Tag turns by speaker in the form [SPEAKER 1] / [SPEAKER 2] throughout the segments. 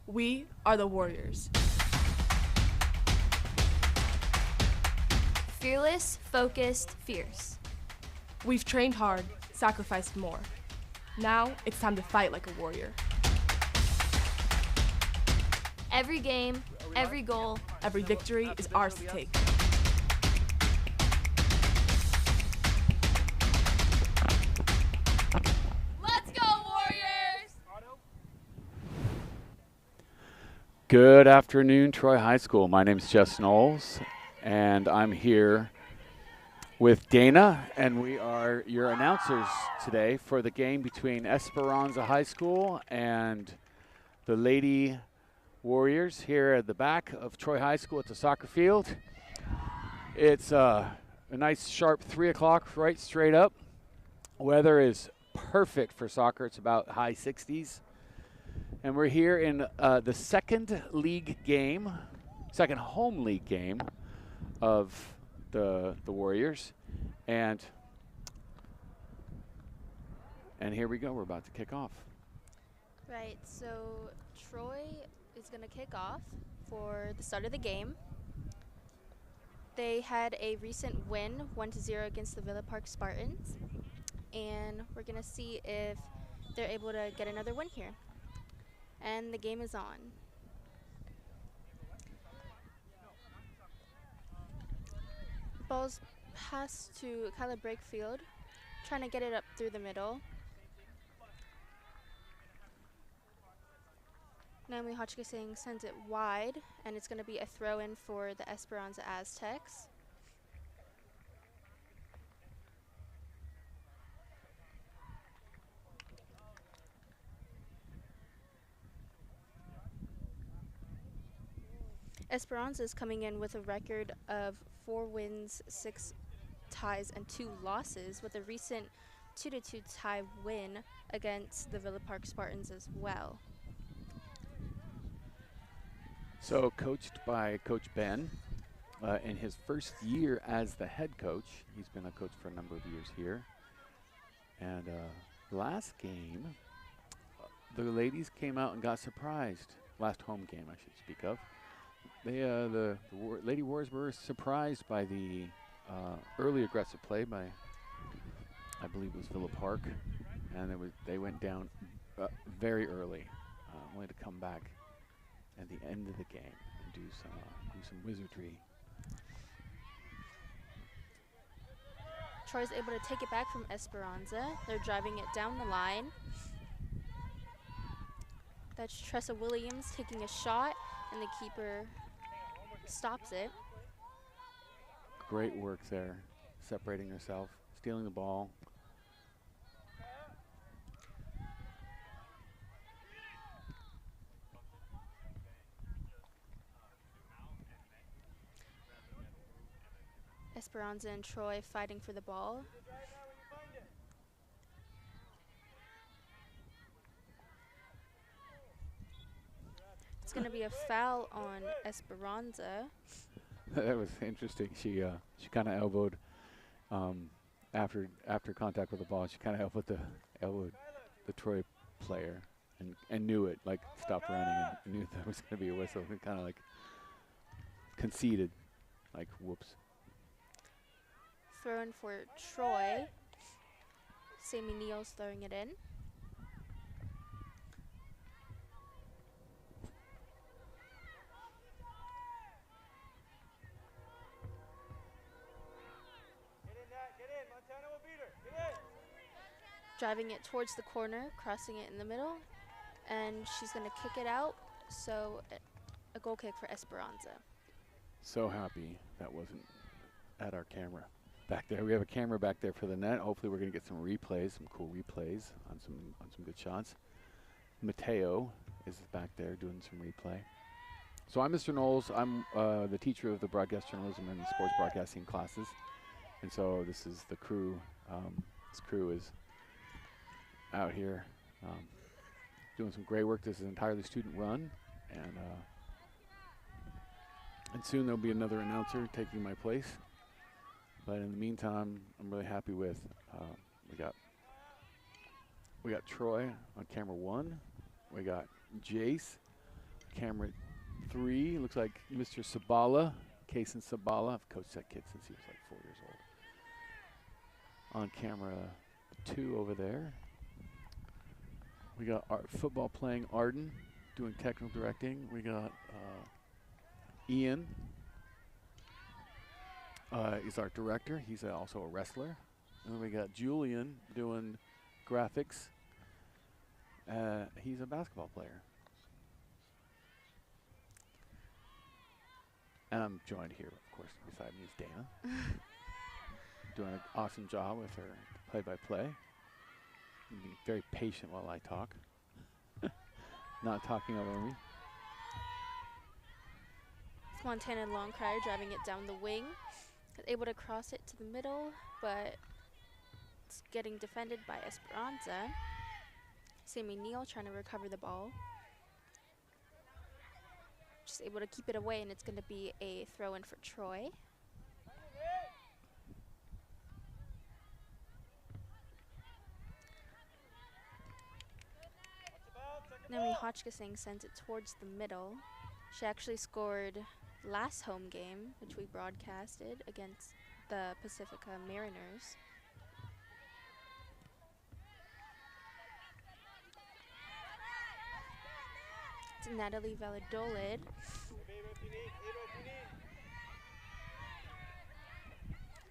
[SPEAKER 1] We are the Warriors.
[SPEAKER 2] Fearless, focused, fierce.
[SPEAKER 1] We've trained hard, sacrificed more. Now it's time to fight like a warrior.
[SPEAKER 2] Every game, every goal,
[SPEAKER 1] Every victory is ours to take.
[SPEAKER 2] let's go, Warriors!
[SPEAKER 3] Good afternoon, Troy High School. My name is Jess Knowles, and I'm here with Dana, and we are your announcers today for the game between Esperanza High School and the Lady Warriors here at the back of Troy High School at the soccer field. It's a nice sharp 3 o'clock right straight up. Weather is perfect for soccer. It's about high 60s. And we're here in the second home league game of the Warriors. And here we go. We're about to kick off.
[SPEAKER 4] Right, so Troy is going to kick off for the start of the game. They had a recent win, 1-0 against the Villa Park Spartans. And we're going to see if they're able to get another win here. And the game is on. Ball's passed to Kyla Brakefield, trying to get it up through the middle. Naomi Hotchkiss sends it wide, and it's going to be a throw-in for the Esperanza Aztecs. Esperanza is coming in with a record of 4 wins, 6 ties, and 2 losses, with a recent 2-2 tie win against the Villa Park Spartans as well.
[SPEAKER 3] So coached by Coach Ben in his first year as the head coach. He's been a coach for a number of years here. And last game, the ladies came out and got surprised. Last home game, I should speak of. They, the Lady Warriors were surprised by the early aggressive play by, I believe it was Villa Park. And they went down very early, only to come back at the end of the game and do some wizardry.
[SPEAKER 4] Troy's able to take it back from Esperanza. They're driving it down the line. That's Tressa Williams taking a shot, and the keeper stops it.
[SPEAKER 3] Great work there, separating herself, stealing the ball.
[SPEAKER 4] Esperanza and Troy fighting for the ball. It's going to be a foul on Esperanza.
[SPEAKER 3] That was interesting. She kind of elbowed after contact with the ball. She kind of elbowed the Troy player and knew it. Like stopped running and knew that was going to be a whistle. And kind of like conceded, like whoops.
[SPEAKER 4] Throw in for Troy. Sammy Neal's throwing it in. Driving it towards the corner, crossing it in the middle, and she's going to kick it out. So a goal kick for Esperanza.
[SPEAKER 3] So happy that wasn't at our camera back there. We have a camera back there for the net. Hopefully we're going to get some replays, some cool replays on some good shots. Mateo is back there doing some replay. So I'm Mr. Knowles. I'm the teacher of the broadcast journalism and sports broadcasting classes. And so this is the crew. This crew is out here doing some great work. This is entirely student run, and soon there'll be another announcer taking my place. But in the meantime, I'm really happy with we got Troy on camera 1, we got Jace camera 3, looks like Mr. Sabala, Kason Sabala. I've coached that kid since he was like 4 years old. On camera 2 over there, we got our football playing Arden doing technical directing. We got Ian is our director. He's also a wrestler. And then we got Julian doing graphics. He's a basketball player. And I'm joined here, of course, beside me is Dana. Doing an awesome job with her play-by-play. Being very patient while I talk. Not talking over me.
[SPEAKER 4] It's Montana Longcrier driving it down the wing. Able to cross it to the middle, but it's getting defended by Esperanza. Sammy Neal trying to recover the ball. Just able to keep it away, and it's going to be a throw-in for Troy. Naomi Hotchkissing sends it towards the middle. She actually scored last home game, which we broadcasted against the Pacifica Mariners. It's Natalie Valladolid.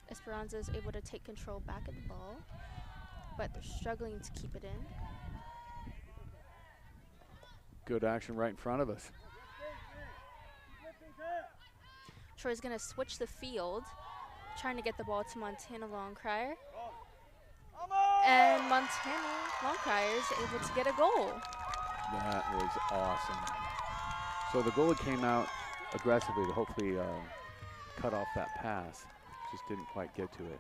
[SPEAKER 4] Esperanza is able to take control back of the ball, but they're struggling to keep it in.
[SPEAKER 3] Good action right in front of us.
[SPEAKER 4] Troy's going to switch the field, trying to get the ball to Montana Longcrier. And Montana Longcrier is able to get a goal.
[SPEAKER 3] That was awesome. So the goalie came out aggressively to hopefully cut off that pass. Just didn't quite get to it.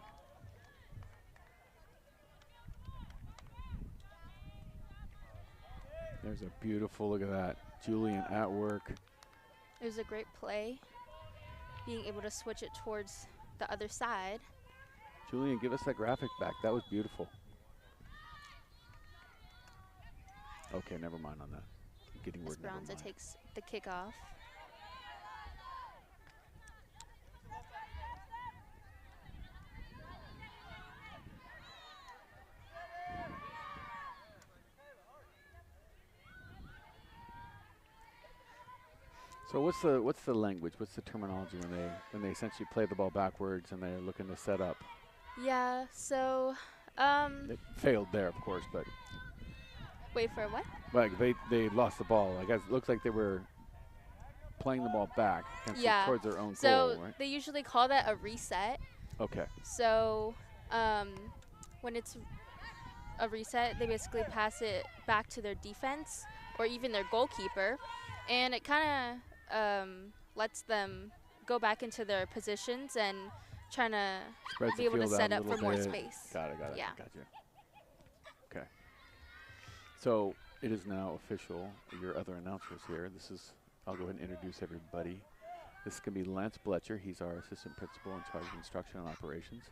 [SPEAKER 3] There's a beautiful, look at that. Julian at work.
[SPEAKER 4] It was a great play, being able to switch it towards the other side.
[SPEAKER 3] Julian, give us that graphic back. That was beautiful. Okay, never mind on that. I'm getting word never
[SPEAKER 4] Esperanza
[SPEAKER 3] mind.
[SPEAKER 4] takes the kickoff.
[SPEAKER 3] So what's the language? What's the terminology when they essentially play the ball backwards and they're looking to set up?
[SPEAKER 4] Yeah, so
[SPEAKER 3] They failed there, of course, but
[SPEAKER 4] wait for what?
[SPEAKER 3] like they lost the ball. I guess it looks like they were playing the ball back
[SPEAKER 4] Yeah.
[SPEAKER 3] towards their own
[SPEAKER 4] So
[SPEAKER 3] goal, right?
[SPEAKER 4] they usually call that a reset.
[SPEAKER 3] Okay.
[SPEAKER 4] So when it's a reset, they basically pass it back to their defense or even their goalkeeper, and it kind of lets them go back into their positions and trying to
[SPEAKER 3] Spreads
[SPEAKER 4] be
[SPEAKER 3] the
[SPEAKER 4] able to
[SPEAKER 3] field out
[SPEAKER 4] set
[SPEAKER 3] a
[SPEAKER 4] up for
[SPEAKER 3] little
[SPEAKER 4] more
[SPEAKER 3] bit.
[SPEAKER 4] space.
[SPEAKER 3] Got it.
[SPEAKER 4] Yeah.
[SPEAKER 3] Gotcha. Okay. So it is now official. Your other announcers here. I'll go ahead and introduce everybody. This is going to be Lance Bletcher. He's our assistant principal in charge of instruction and operations.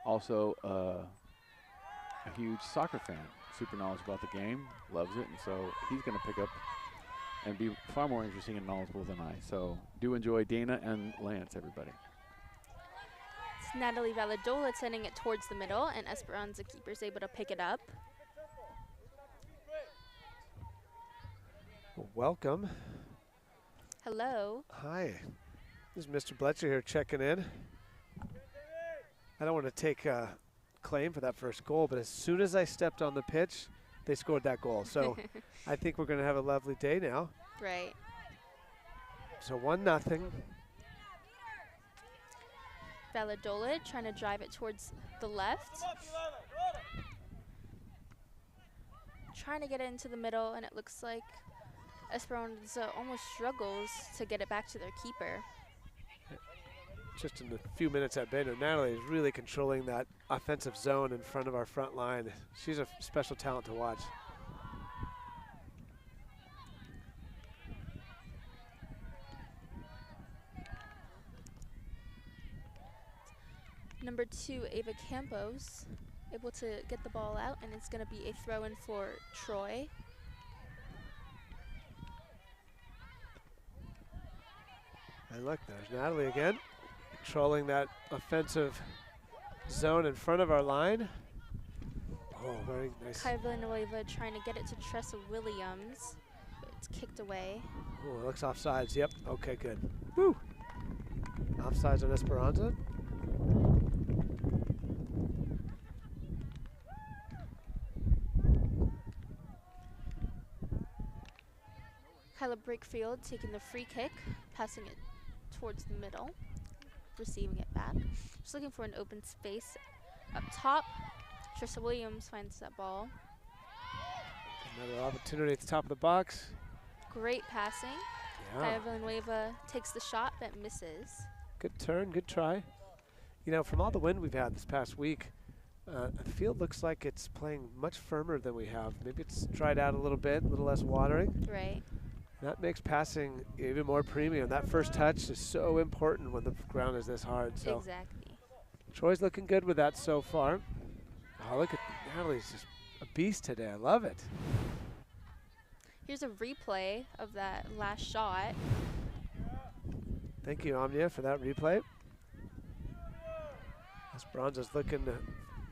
[SPEAKER 3] Also a huge soccer fan, super knowledgeable about the game, loves it, and so he's going to pick up and be far more interesting and knowledgeable than I. So do enjoy Dana and Lance, everybody.
[SPEAKER 4] It's Natalie Valladolid sending it towards the middle, and Esperanza keeper's able to pick it up.
[SPEAKER 5] Well, welcome.
[SPEAKER 4] Hello.
[SPEAKER 5] Hi. This is Mr. Bletcher here checking in. I don't want to take claim for that first goal, but as soon as I stepped on the pitch, they scored that goal. So I think we're going to have a lovely day now.
[SPEAKER 4] Right.
[SPEAKER 5] So 1-0.
[SPEAKER 4] Valladolid trying to drive it towards the left. Trying to get it into the middle, and it looks like Esperanza almost struggles to get it back to their keeper.
[SPEAKER 5] Just in the few minutes I've been here, Natalie is really controlling that offensive zone in front of our front line. She's a special talent to watch.
[SPEAKER 4] Number 2, Ava Campos, able to get the ball out, and it's going to be a throw-in for Troy.
[SPEAKER 5] And look, there's Natalie again, controlling that offensive zone in front of our line. Oh, very nice.
[SPEAKER 4] Kai Villanueva trying to get it to Tressa Williams, but it's kicked away.
[SPEAKER 5] Oh, it looks offsides. Yep. Okay, good. Woo. Offsides on Esperanza.
[SPEAKER 4] Kyla Brickfield taking the free kick, passing it towards the middle, receiving it back. Just looking for an open space up top. Tressa Williams finds that ball.
[SPEAKER 5] Another opportunity at the top of the box.
[SPEAKER 4] Great passing.
[SPEAKER 5] Yeah.
[SPEAKER 4] Kaya Villanueva takes the shot but misses.
[SPEAKER 5] Good turn, good try. You know, from all the wind we've had this past week, the field looks like it's playing much firmer than we have. Maybe it's dried out a little bit, a little less watering.
[SPEAKER 4] Right.
[SPEAKER 5] That makes passing even more premium. That first touch is so important when the ground is this hard. So
[SPEAKER 4] Exactly.
[SPEAKER 5] Troy's looking good with that so far. Oh, look at Natalie's just a beast today. I love it.
[SPEAKER 4] Here's a replay of that last shot.
[SPEAKER 5] Thank you, Omnia, for that replay. Esperanza's looking to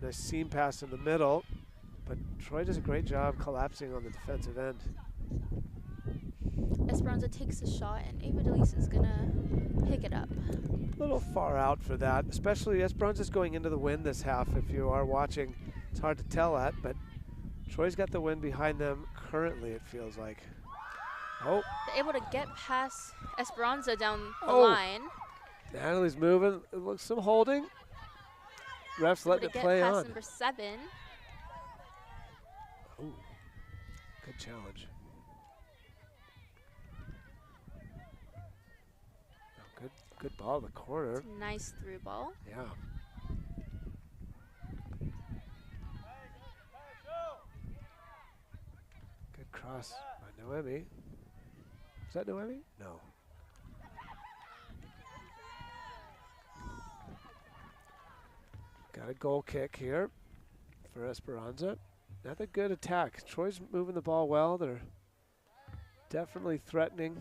[SPEAKER 5] nice seam pass in the middle, but Troy does a great job collapsing on the defensive end.
[SPEAKER 4] Esperanza takes the shot and Ava DeLise is gonna pick it up.
[SPEAKER 5] A little far out for that, especially Esperanza's going into the wind this half. If you are watching, it's hard to tell that, but Troy's got the wind behind them currently, it feels like. Oh,
[SPEAKER 4] They're able to get past Esperanza down the
[SPEAKER 5] Oh.
[SPEAKER 4] line.
[SPEAKER 5] Natalie's moving. It looks some holding. Ref's letting
[SPEAKER 4] Able
[SPEAKER 5] it
[SPEAKER 4] to get
[SPEAKER 5] play
[SPEAKER 4] past
[SPEAKER 5] on.
[SPEAKER 4] number 7.
[SPEAKER 5] Oh, good challenge. Oh, good ball to the corner.
[SPEAKER 4] It's a nice through ball.
[SPEAKER 5] Yeah. Good cross by Noemi. Is that Noemi? No. Got a goal kick here for Esperanza. Another good attack. Troy's moving the ball well. They're definitely threatening.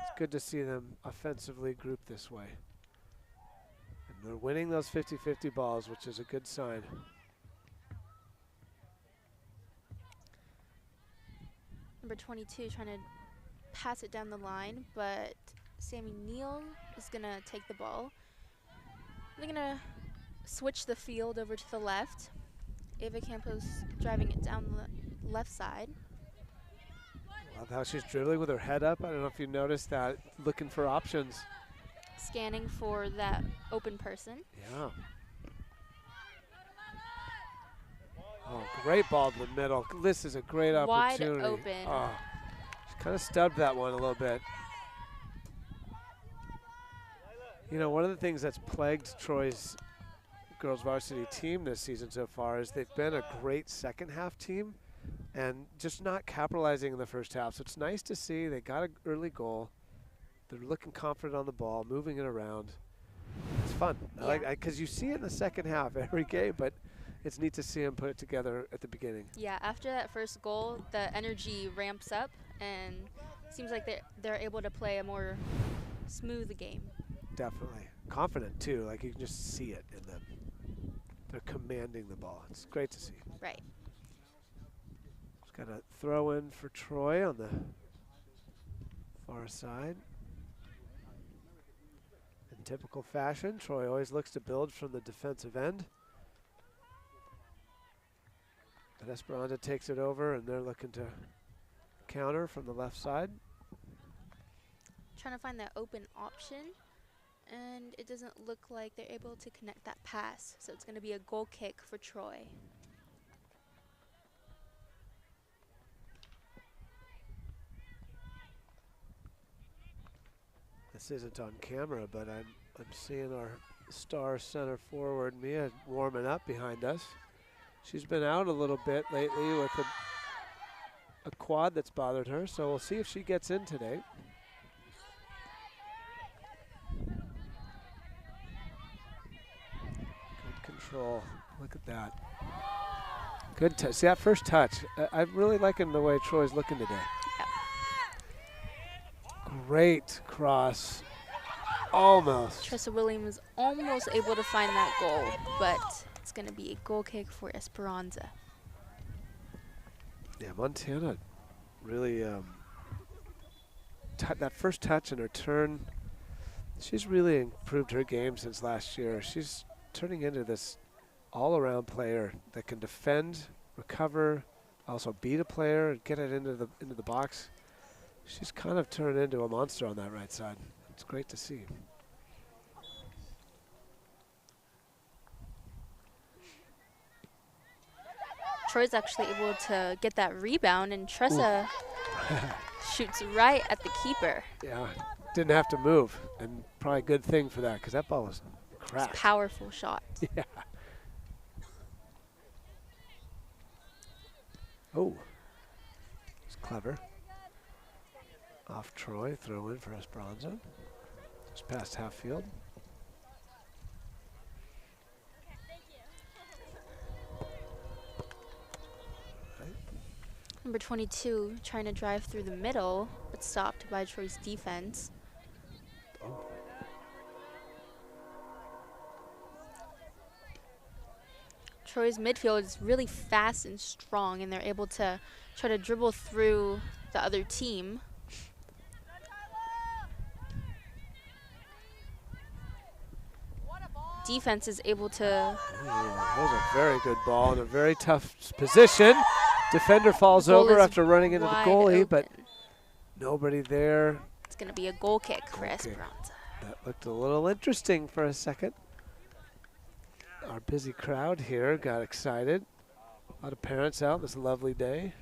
[SPEAKER 5] It's good to see them offensively grouped this way. And they're winning those 50-50 balls, which is a good sign.
[SPEAKER 4] Number 22 trying to pass it down the line, but Sammy Neal is going to take the ball. They're going to switch the field over to the left. Ava Campos driving it down the left side.
[SPEAKER 5] Love how she's dribbling with her head up. I don't know if you noticed that, looking for options.
[SPEAKER 4] Scanning for that open person.
[SPEAKER 5] Yeah. Oh, great ball to the middle. This is a great
[SPEAKER 4] Wide
[SPEAKER 5] opportunity.
[SPEAKER 4] open.
[SPEAKER 5] Oh, she kind of stubbed that one a little bit. You know, one of the things that's plagued Troy's girls varsity team this season so far is they've been a great second half team and just not capitalizing in the first half. So it's nice to see they got an early goal. They're looking confident on the ball, moving it around. It's fun.
[SPEAKER 4] Yeah.
[SPEAKER 5] I like because you see it in the second half every game, but it's neat to see them put it together at the beginning.
[SPEAKER 4] Yeah, after that first goal, the energy ramps up and seems like they're able to play a more smooth game.
[SPEAKER 5] Definitely. Confident too, like you can just see it in them. They're commanding the ball. It's great to see.
[SPEAKER 4] Right.
[SPEAKER 5] Just got a throw in for Troy on the far side. In typical fashion, Troy always looks to build from the defensive end. But Esperanza takes it over and they're looking to counter from the left side.
[SPEAKER 4] Trying to find that open option, and it doesn't look like they're able to connect that pass. So it's going to be a goal kick for Troy.
[SPEAKER 5] This isn't on camera, but I'm seeing our star center forward, Mia, warming up behind us. She's been out a little bit lately with a quad that's bothered her, so we'll see if she gets in today. Good control. Look at that. Good touch. See that first touch? I'm really liking the way Troy's looking today. Great cross. Almost.
[SPEAKER 4] Tressa Williams almost able to find that goal, but it's going to be a goal kick for Esperanza.
[SPEAKER 5] Yeah, Montana really, that first touch and her turn, she's really improved her game since last year. She's turning into this all-around player that can defend, recover, also beat a player and get it into the box. She's kind of turned into a monster on that right side. It's great to see.
[SPEAKER 4] Troy's actually able to get that rebound, and Tressa shoots right at the keeper.
[SPEAKER 5] Yeah, didn't have to move, and probably a good thing for that because that ball was
[SPEAKER 4] It's a
[SPEAKER 5] cracked.
[SPEAKER 4] powerful shot.
[SPEAKER 5] Yeah. Oh, it's clever. Off Troy, throw in for Esperanza. Just past half field.
[SPEAKER 4] Number 22 trying to drive through the middle, but stopped by Troy's defense.
[SPEAKER 5] Oh.
[SPEAKER 4] Troy's midfield is really fast and strong, and they're able to try to dribble through the other team. Defense is able to...
[SPEAKER 5] That was a very good ball in a very tough position. Defender falls
[SPEAKER 4] Goal
[SPEAKER 5] over
[SPEAKER 4] is
[SPEAKER 5] after running into the
[SPEAKER 4] wide
[SPEAKER 5] goalie, but
[SPEAKER 4] open.
[SPEAKER 5] nobody there.
[SPEAKER 4] It's going to be a goal kick for
[SPEAKER 5] Goal kick.
[SPEAKER 4] Esperanza.
[SPEAKER 5] That looked a little interesting for a second. Our busy crowd here got excited. A lot of parents out this lovely day.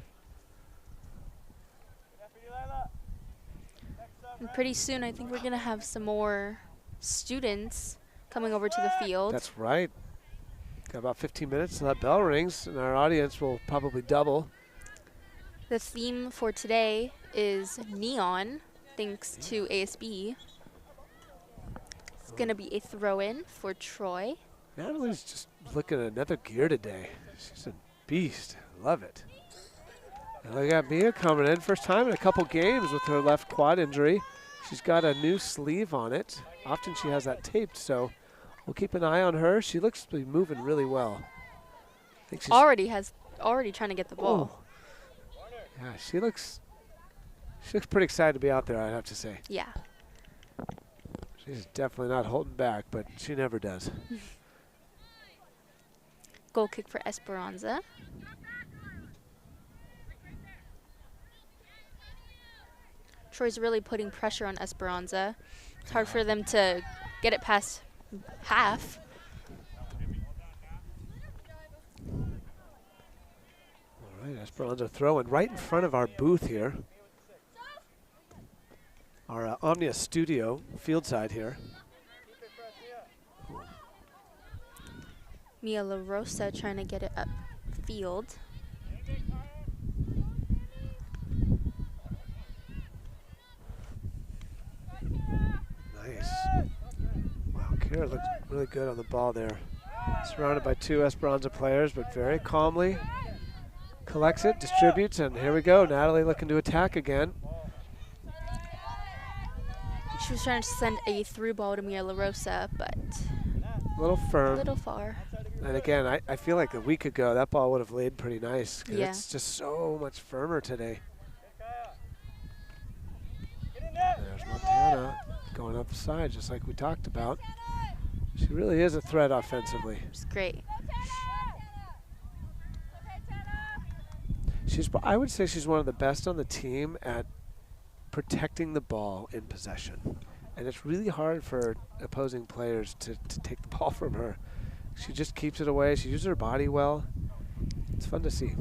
[SPEAKER 4] And pretty soon, I think we're going to have some more students coming over to the field.
[SPEAKER 5] That's right. Got about 15 minutes till that bell rings, and our audience will probably double.
[SPEAKER 4] The theme for today is neon, thanks to ASB. It's going to be a throw-in for Troy.
[SPEAKER 5] Natalie's just looking at another gear today. She's a beast. Love it. And look at Mia coming in. First time in a couple games with her left quad injury. She's got a new sleeve on it. Often she has that taped, so we'll keep an eye on her. She looks to be moving really well. I think she's
[SPEAKER 4] Already trying to get the ball.
[SPEAKER 5] Yeah, she looks pretty excited to be out there, I'd have to say.
[SPEAKER 4] Yeah.
[SPEAKER 5] She's definitely not holding back, but she never does.
[SPEAKER 4] Goal kick for Esperanza. Troy's really putting pressure on Esperanza. It's hard for them to get it past half.
[SPEAKER 5] All right, Esperanza throwing right in front of our booth here. Our Omnia studio, field side here.
[SPEAKER 4] Mia La Rosa trying to get it up field.
[SPEAKER 5] Nice. Wow, Kira looks really good on the ball there. Surrounded by two Esperanza players, but very calmly collects it, distributes, and here we go. Natalie looking to attack again.
[SPEAKER 4] She was trying to send a through ball to Mia La Rosa, but
[SPEAKER 5] A little firm.
[SPEAKER 4] a little far.
[SPEAKER 5] And again, I feel like a week ago that ball would have laid pretty nice. 'Cause
[SPEAKER 4] Yeah.
[SPEAKER 5] it's just so much firmer today. There's Montana going up the side, just like we talked about. She really is a threat offensively.
[SPEAKER 4] It's great.
[SPEAKER 5] I would say she's one of the best on the team at protecting the ball in possession. And it's really hard for opposing players to take the ball from her. She just keeps it away. She uses her body well. It's fun to see.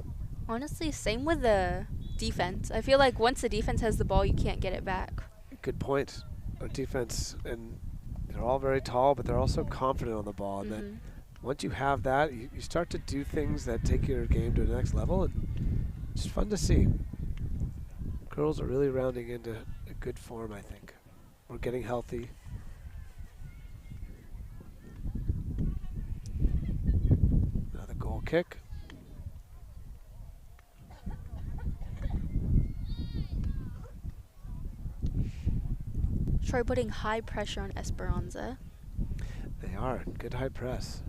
[SPEAKER 4] Honestly, same with the defense. I feel like once the defense has the ball, you can't get it back.
[SPEAKER 5] Good point. Our defense, and they're all very tall, but they're also confident on the ball. And then once you have that, you start to do things that take your game to the next level. And it's fun to see. Girls are really rounding into a good form, I think. We're getting healthy. Another goal kick.
[SPEAKER 4] Troy putting high pressure on Esperanza.
[SPEAKER 5] They are. Good high press.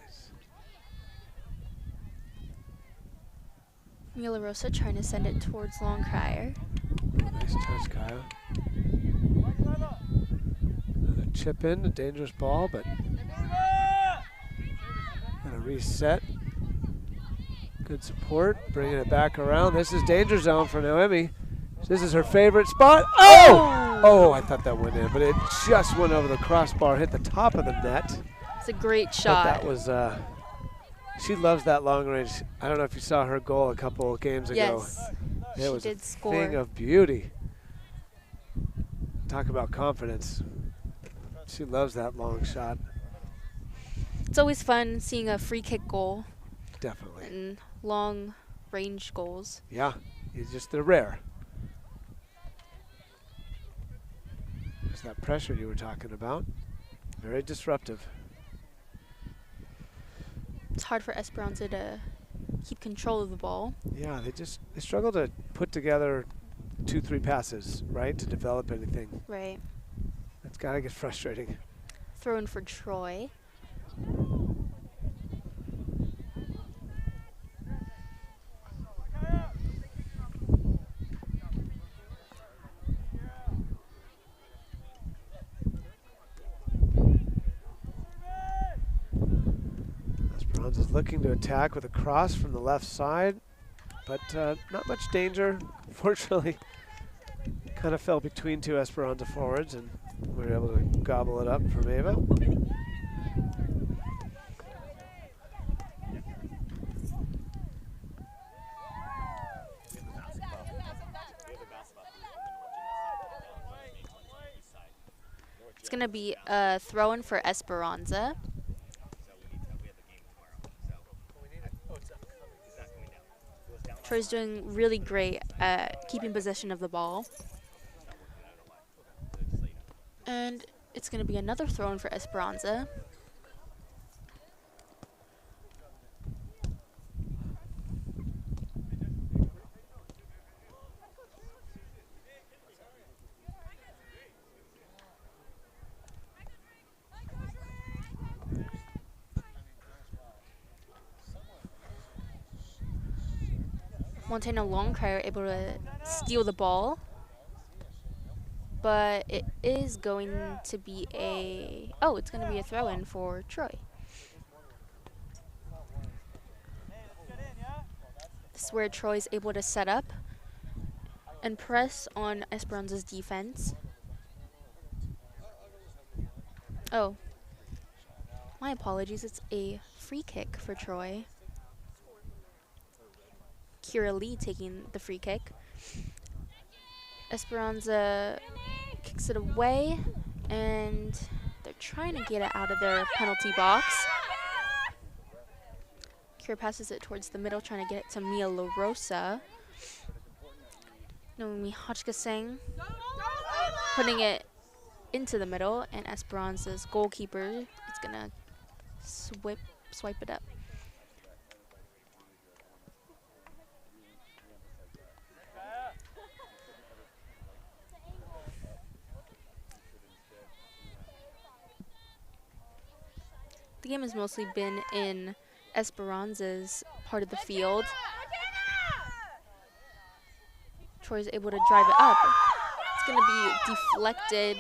[SPEAKER 5] Nice.
[SPEAKER 4] Mila Rosa trying to send it towards Long Crier.
[SPEAKER 5] Oh, nice touch, Kyle. Another chip in, a dangerous ball, but and a reset. Good support, bringing it back around. This is danger zone for Noemi. This is her favorite spot. Oh! Oh, I thought that went in, but it just went over the crossbar, hit the top of the net.
[SPEAKER 4] It's a great shot.
[SPEAKER 5] But that was, she loves that long range. I don't know if you saw her goal a couple games ago.
[SPEAKER 4] Yes,
[SPEAKER 5] It
[SPEAKER 4] she
[SPEAKER 5] was
[SPEAKER 4] did
[SPEAKER 5] a
[SPEAKER 4] score.
[SPEAKER 5] thing of beauty. Talk about confidence. She loves that long shot.
[SPEAKER 4] It's always fun seeing a free kick goal
[SPEAKER 5] Definitely.
[SPEAKER 4] and long range goals.
[SPEAKER 5] Yeah, they're rare. There's that pressure you were talking about. Very disruptive.
[SPEAKER 4] It's hard for Esperanza to keep control of the ball.
[SPEAKER 5] Yeah, they struggle to put together 2-3 passes, right, to develop anything.
[SPEAKER 4] Right.
[SPEAKER 5] That's got to get frustrating.
[SPEAKER 4] Throw in for Troy.
[SPEAKER 5] Esperanza's looking to attack with a cross from the left side, but not much danger. Fortunately, kind of fell between two Esperanza forwards, and we were able to gobble it up from Ava.
[SPEAKER 4] It's going to be a throw-in for Esperanza. Troy's doing really great at keeping possession of the ball. And it's going to be another throw-in for Esperanza. Montana Longcrier able to steal the ball, but it is going to be it's going to be a throw-in for Troy. This is where Troy's able to set up and press on Esperanza's defense. Oh, my apologies, it's a free kick for Troy. Kira Lee taking the free kick. Esperanza kicks it away, and they're trying to get it out of their penalty box. Kira passes it towards the middle, trying to get it to Mia La Rosa. Naomi Hotchkasing putting it into the middle, and Esperanza's goalkeeper is going to swipe it up. The game has mostly been in Esperanza's part of the field. Troy's able to drive it up. It's going to be deflected.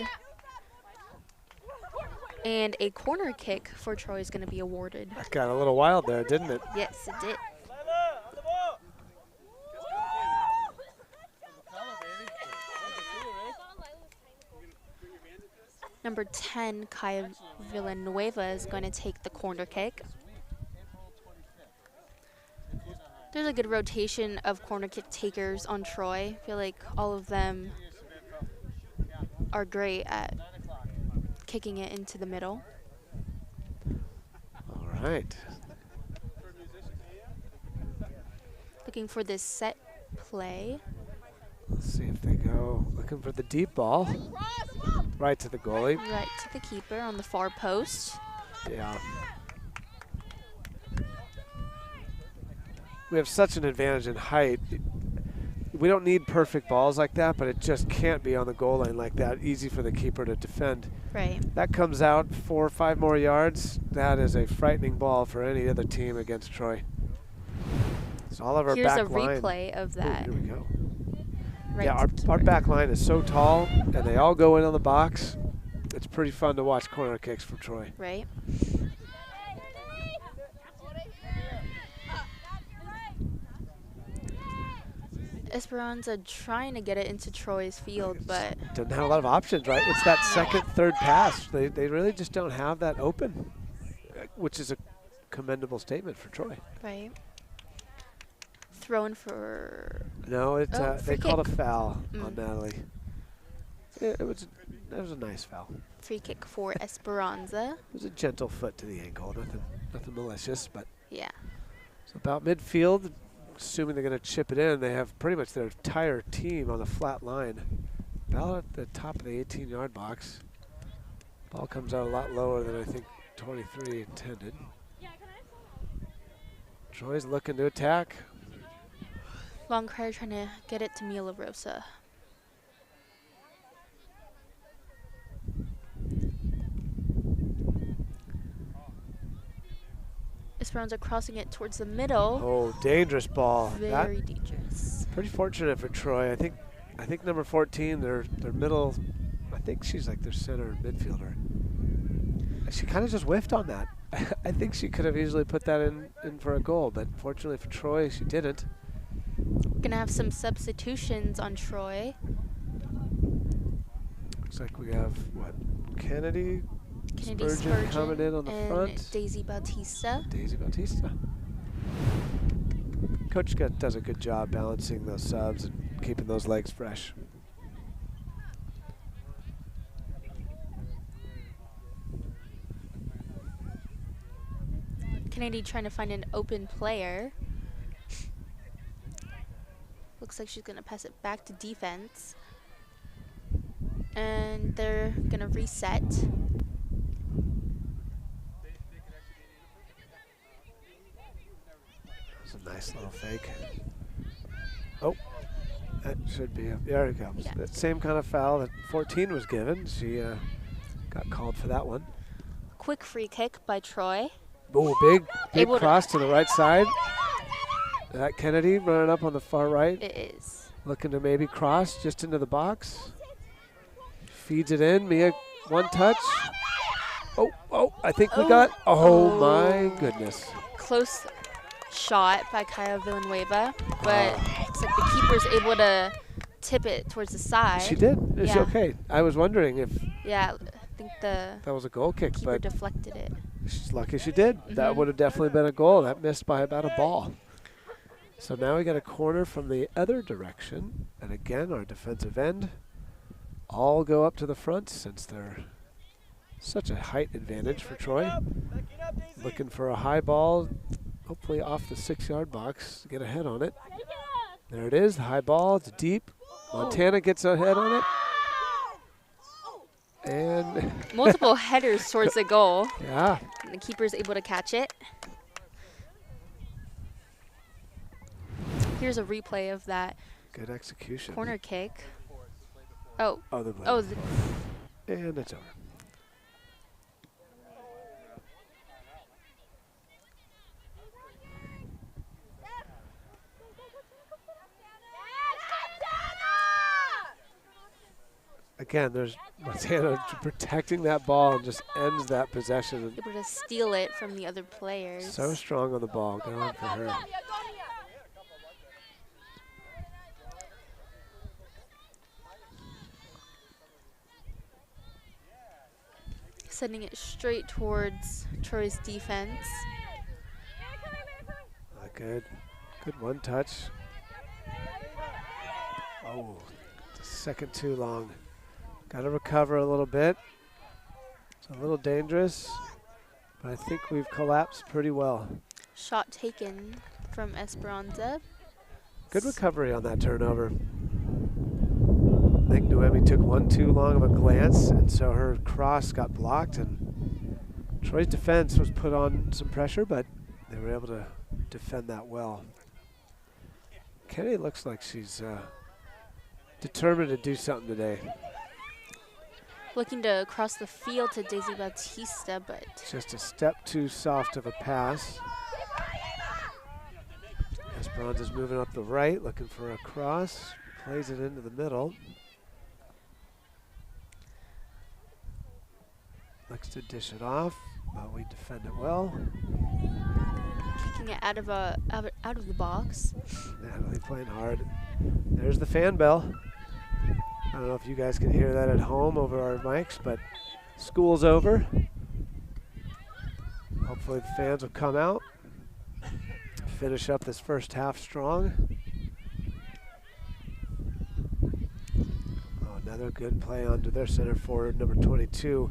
[SPEAKER 4] And a corner kick for Troy is going to be awarded.
[SPEAKER 5] That got a little wild there, didn't it?
[SPEAKER 4] Yes, it did. Number 10, Kaya Villanueva, is going to take the corner kick. There's a good rotation of corner kick takers on Troy. I feel like all of them are great at kicking it into the middle.
[SPEAKER 5] All right.
[SPEAKER 4] Looking for this set play.
[SPEAKER 5] Let's see if they go looking for the deep ball. Right to the goalie.
[SPEAKER 4] Right to the keeper on the far post.
[SPEAKER 5] Yeah. We have such an advantage in height. we don't need perfect balls like that, but it just can't be on the goal line like that. Easy for the keeper to defend.
[SPEAKER 4] Right.
[SPEAKER 5] That comes out 4 or 5 more yards. That is a frightening ball for any other team against Troy. So all of our
[SPEAKER 4] Here's
[SPEAKER 5] back
[SPEAKER 4] a
[SPEAKER 5] line.
[SPEAKER 4] replay of that.
[SPEAKER 5] Here we go.
[SPEAKER 4] Right
[SPEAKER 5] Yeah,
[SPEAKER 4] to
[SPEAKER 5] our
[SPEAKER 4] keeper.
[SPEAKER 5] back line is so tall, and they all go in on the box. It's pretty fun to watch corner kicks from Troy.
[SPEAKER 4] Right. Esperanza trying to get it into Troy's field, but
[SPEAKER 5] Doesn't have a lot of options, right? It's that second, third pass. They really just don't have that open, which is a commendable statement for Troy.
[SPEAKER 4] right. Thrown for
[SPEAKER 5] No, it's
[SPEAKER 4] Oh,
[SPEAKER 5] they
[SPEAKER 4] free
[SPEAKER 5] called a
[SPEAKER 4] kick.
[SPEAKER 5] foul on
[SPEAKER 4] Mm.
[SPEAKER 5] Natalie. It was a nice foul.
[SPEAKER 4] free kick for Esperanza.
[SPEAKER 5] It was a gentle foot to the ankle, nothing malicious, but
[SPEAKER 4] Yeah.
[SPEAKER 5] it's about midfield. Assuming they're going to chip it in, they have pretty much their entire team on the flat line. Ball at the top of the 18-yard box. Ball comes out a lot lower than I think 23 intended. Troy's looking to attack.
[SPEAKER 4] Long Crier trying to get it to Mila Rosa. Esperanza crossing it towards the middle.
[SPEAKER 5] Oh, dangerous ball. That
[SPEAKER 4] Very dangerous.
[SPEAKER 5] pretty fortunate for Troy. I think number 14, their middle. I think she's like their center midfielder. She kind of just whiffed on that. I think she could have easily put that in for a goal, but fortunately for Troy, she didn't.
[SPEAKER 4] Gonna have some substitutions on Troy.
[SPEAKER 5] Looks like we have what, Kennedy
[SPEAKER 4] Spurgeon
[SPEAKER 5] coming in on the
[SPEAKER 4] and
[SPEAKER 5] front.
[SPEAKER 4] Daisy Bautista.
[SPEAKER 5] Daisy Bautista. Coach does a good job balancing those subs and keeping those legs fresh.
[SPEAKER 4] Kennedy trying to find an open player. Looks like she's gonna pass it back to defense. And they're gonna reset.
[SPEAKER 5] It's a nice little fake. Oh, that should be, there it comes.
[SPEAKER 4] Yeah.
[SPEAKER 5] That same kind of foul that 14 was given. She got called for that one.
[SPEAKER 4] Quick free kick by Troy.
[SPEAKER 5] Oh, big
[SPEAKER 4] Able to-
[SPEAKER 5] cross to the right side. That Kennedy running up on the far right,
[SPEAKER 4] It is.
[SPEAKER 5] looking to maybe cross just into the box. Feeds it in, Mia, one touch. Oh, I think we got, oh my goodness.
[SPEAKER 4] Close shot by Kaya Villanueva, but it's like the keeper's able to tip it towards the side.
[SPEAKER 5] She did, it's
[SPEAKER 4] Yeah.
[SPEAKER 5] okay. I was wondering if
[SPEAKER 4] Yeah, I think the
[SPEAKER 5] that was a goal kick,
[SPEAKER 4] keeper
[SPEAKER 5] but
[SPEAKER 4] deflected it.
[SPEAKER 5] she's lucky she did. That
[SPEAKER 4] Mhm.
[SPEAKER 5] would have definitely been a goal. That missed by about a ball. So now we got a corner from the other direction. And again, our defensive end all go up to the front since they're such a height advantage for Troy. Looking for a high ball, hopefully off the 6-yard box to get ahead on it. There it is, the high ball, it's deep. Montana gets ahead on it. And
[SPEAKER 4] Multiple headers towards the goal.
[SPEAKER 5] yeah,
[SPEAKER 4] And the keeper's able to catch it. Here's a replay of that
[SPEAKER 5] good execution.
[SPEAKER 4] corner kick. Oh,
[SPEAKER 5] Oh, the blade.
[SPEAKER 4] oh,
[SPEAKER 5] And it's over. Again, there's Montana protecting that ball and just ends that possession.
[SPEAKER 4] able to steal it from the other players.
[SPEAKER 5] So strong on the ball, going for her.
[SPEAKER 4] Sending it straight towards Troy's defense.
[SPEAKER 5] Good one touch. Oh, it's a second too long. Got to recover a little bit. It's a little dangerous, but I think we've collapsed pretty well.
[SPEAKER 4] Shot taken from Esperanza.
[SPEAKER 5] Good recovery on that turnover. I think Noemi took one too long of a glance, and so her cross got blocked, and Troy's defense was put on some pressure, but they were able to defend that well. Kennedy looks like she's determined to do something today.
[SPEAKER 4] Looking to cross the field to Daisy Bautista, but
[SPEAKER 5] Just a step too soft of a pass. Esperanza's moving up the right, looking for a cross. Plays it into the middle. Looks to dish it off, but we defend it well.
[SPEAKER 4] kicking it out of the box.
[SPEAKER 5] Natalie playing hard. There's the fan bell. I don't know if you guys can hear that at home over our mics, but school's over. Hopefully the fans will come out, finish up this first half strong. Oh, another good play onto their center forward, number 22.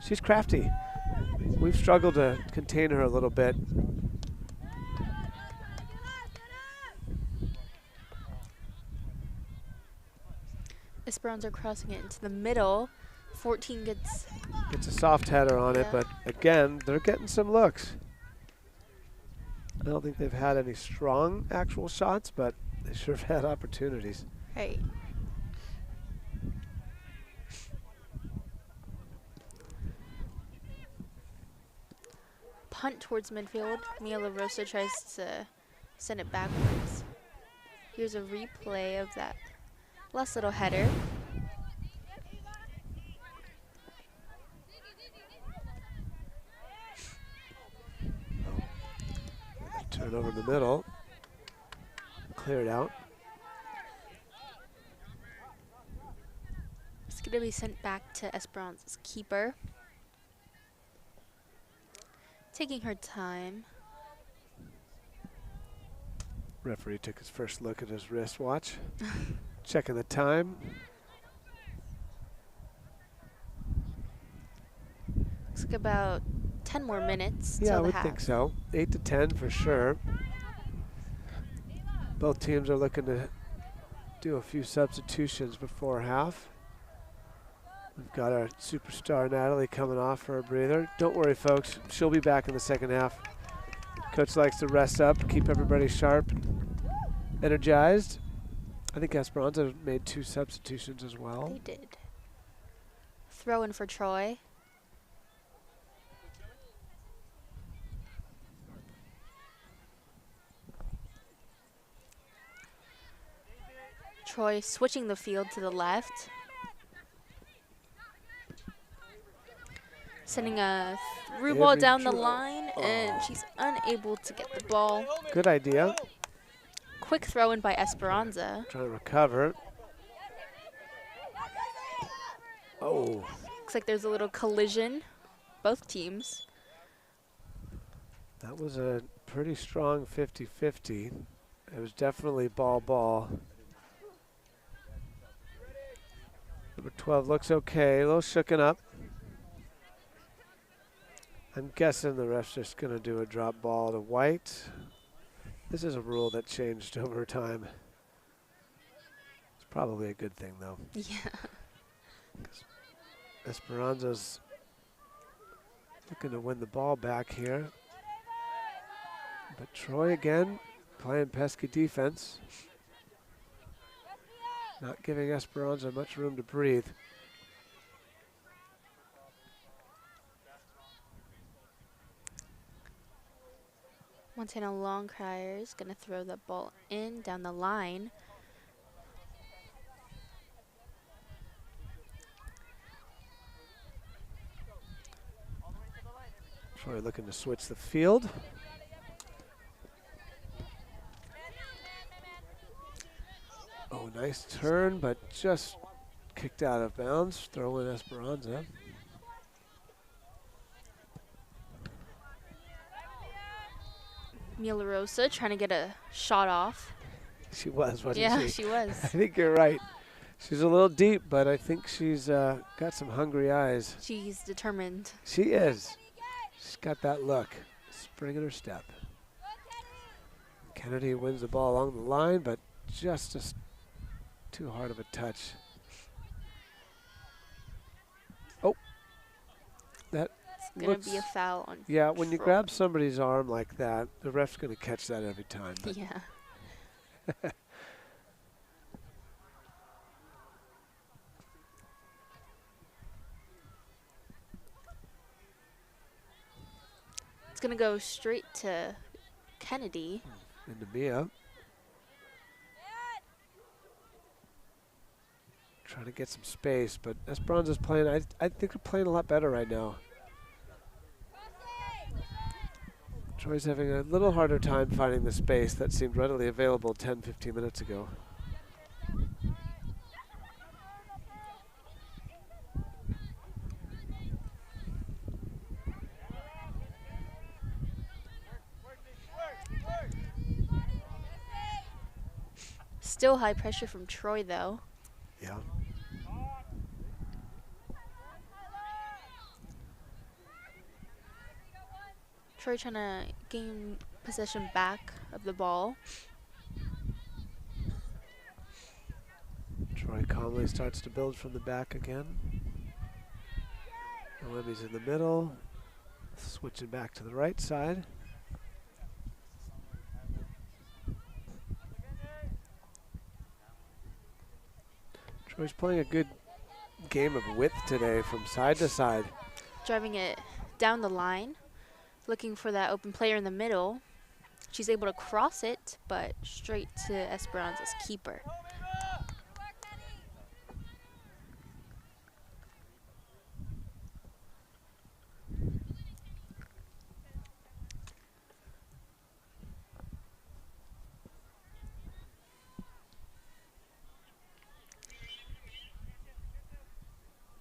[SPEAKER 5] She's crafty. We've struggled to contain her a little bit.
[SPEAKER 4] Esperanza crossing it into the middle. 14 gets
[SPEAKER 5] a soft header on it,
[SPEAKER 4] Yeah.
[SPEAKER 5] but again, they're getting some looks. I don't think they've had any strong actual shots, but they sure have had opportunities.
[SPEAKER 4] right. Punt towards midfield. Mia La Rosa tries to send it backwards. Here's a replay of that last little header.
[SPEAKER 5] Turn over in the middle. Clear it out.
[SPEAKER 4] It's going to be sent back to Esperanza's keeper. Taking her time.
[SPEAKER 5] Referee took his first look at his wristwatch. Checking the time.
[SPEAKER 4] Looks like about 10 more minutes
[SPEAKER 5] Yeah, I
[SPEAKER 4] till the
[SPEAKER 5] would
[SPEAKER 4] half.
[SPEAKER 5] think so. 8 to 10 for sure. Both teams are looking to do a few substitutions before half. We've got our superstar Natalie coming off for a breather. Don't worry, folks. She'll be back in the second half. Coach likes to rest up, keep everybody sharp, energized. I think Esperanza made 2 substitutions as well.
[SPEAKER 4] They did. Throw in for Troy. Troy switching the field to the left. Sending a through ball
[SPEAKER 5] Heavy
[SPEAKER 4] down the
[SPEAKER 5] draw.
[SPEAKER 4] line, and she's unable to get the ball.
[SPEAKER 5] Good idea.
[SPEAKER 4] Quick throw in by Esperanza.
[SPEAKER 5] Trying to recover. Oh,
[SPEAKER 4] Looks like there's a little collision. Both teams.
[SPEAKER 5] that was a pretty strong 50-50. It was definitely ball. Number 12 looks okay, a little shooken up. I'm guessing the ref's just going to do a drop ball to White. This is a rule that changed over time. It's probably a good thing, though.
[SPEAKER 4] Yeah.
[SPEAKER 5] Esperanza's looking to win the ball back here. But Troy again playing pesky defense. Not giving Esperanza much room to breathe.
[SPEAKER 4] Montana Longcrier is going to throw the ball in down the line.
[SPEAKER 5] Troy looking to switch the field. Oh, nice turn, but just kicked out of bounds. Throw in Esperanza.
[SPEAKER 4] Mia La Rosa trying to get a shot off.
[SPEAKER 5] She was, wasn't
[SPEAKER 4] Yeah,
[SPEAKER 5] she?
[SPEAKER 4] she was.
[SPEAKER 5] I think you're right. She's a little deep, but I think she's got some hungry eyes.
[SPEAKER 4] She's determined.
[SPEAKER 5] She is. She's got that look. Spring in her step. Kennedy wins the ball along the line, but just too hard of a touch. Oh. That
[SPEAKER 4] It's going to be a foul on
[SPEAKER 5] yeah, when you
[SPEAKER 4] Troy.
[SPEAKER 5] grab somebody's arm like that, the ref's going to catch that every time. But
[SPEAKER 4] Yeah. It's going to go straight to Kennedy.
[SPEAKER 5] Into Mia. Trying to get some space, but Esperanza's playing, I think they're playing a lot better right now. Troy's having a little harder time finding the space that seemed readily available 10, 15 minutes ago.
[SPEAKER 4] Still high pressure from Troy, though.
[SPEAKER 5] Yeah.
[SPEAKER 4] Troy trying to gain possession back of the ball.
[SPEAKER 5] Troy calmly starts to build from the back again. Noemi's in the middle, switching back to the right side. Troy's playing a good game of width today from side to side.
[SPEAKER 4] Driving it down the line, looking for that open player in the middle. She's able to cross it, but straight to Esperanza's keeper.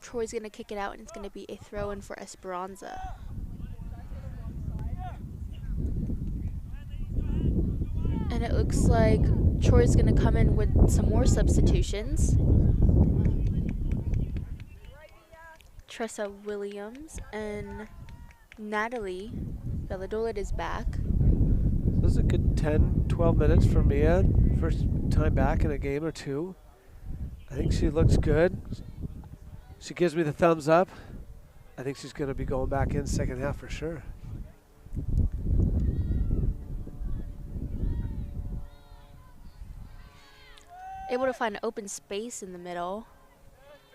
[SPEAKER 4] Troy's going to kick it out, and it's going to be a throw-in for Esperanza. And it looks like Troy's going to come in with some more substitutions. Tressa Williams and Natalie Valladolid is back.
[SPEAKER 5] This is a good 10, 12 minutes for Mia. First time back in a game or two. I think she looks good. She gives me the thumbs up. I think she's going to be going back in second half for sure.
[SPEAKER 4] Able to find an open space in the middle.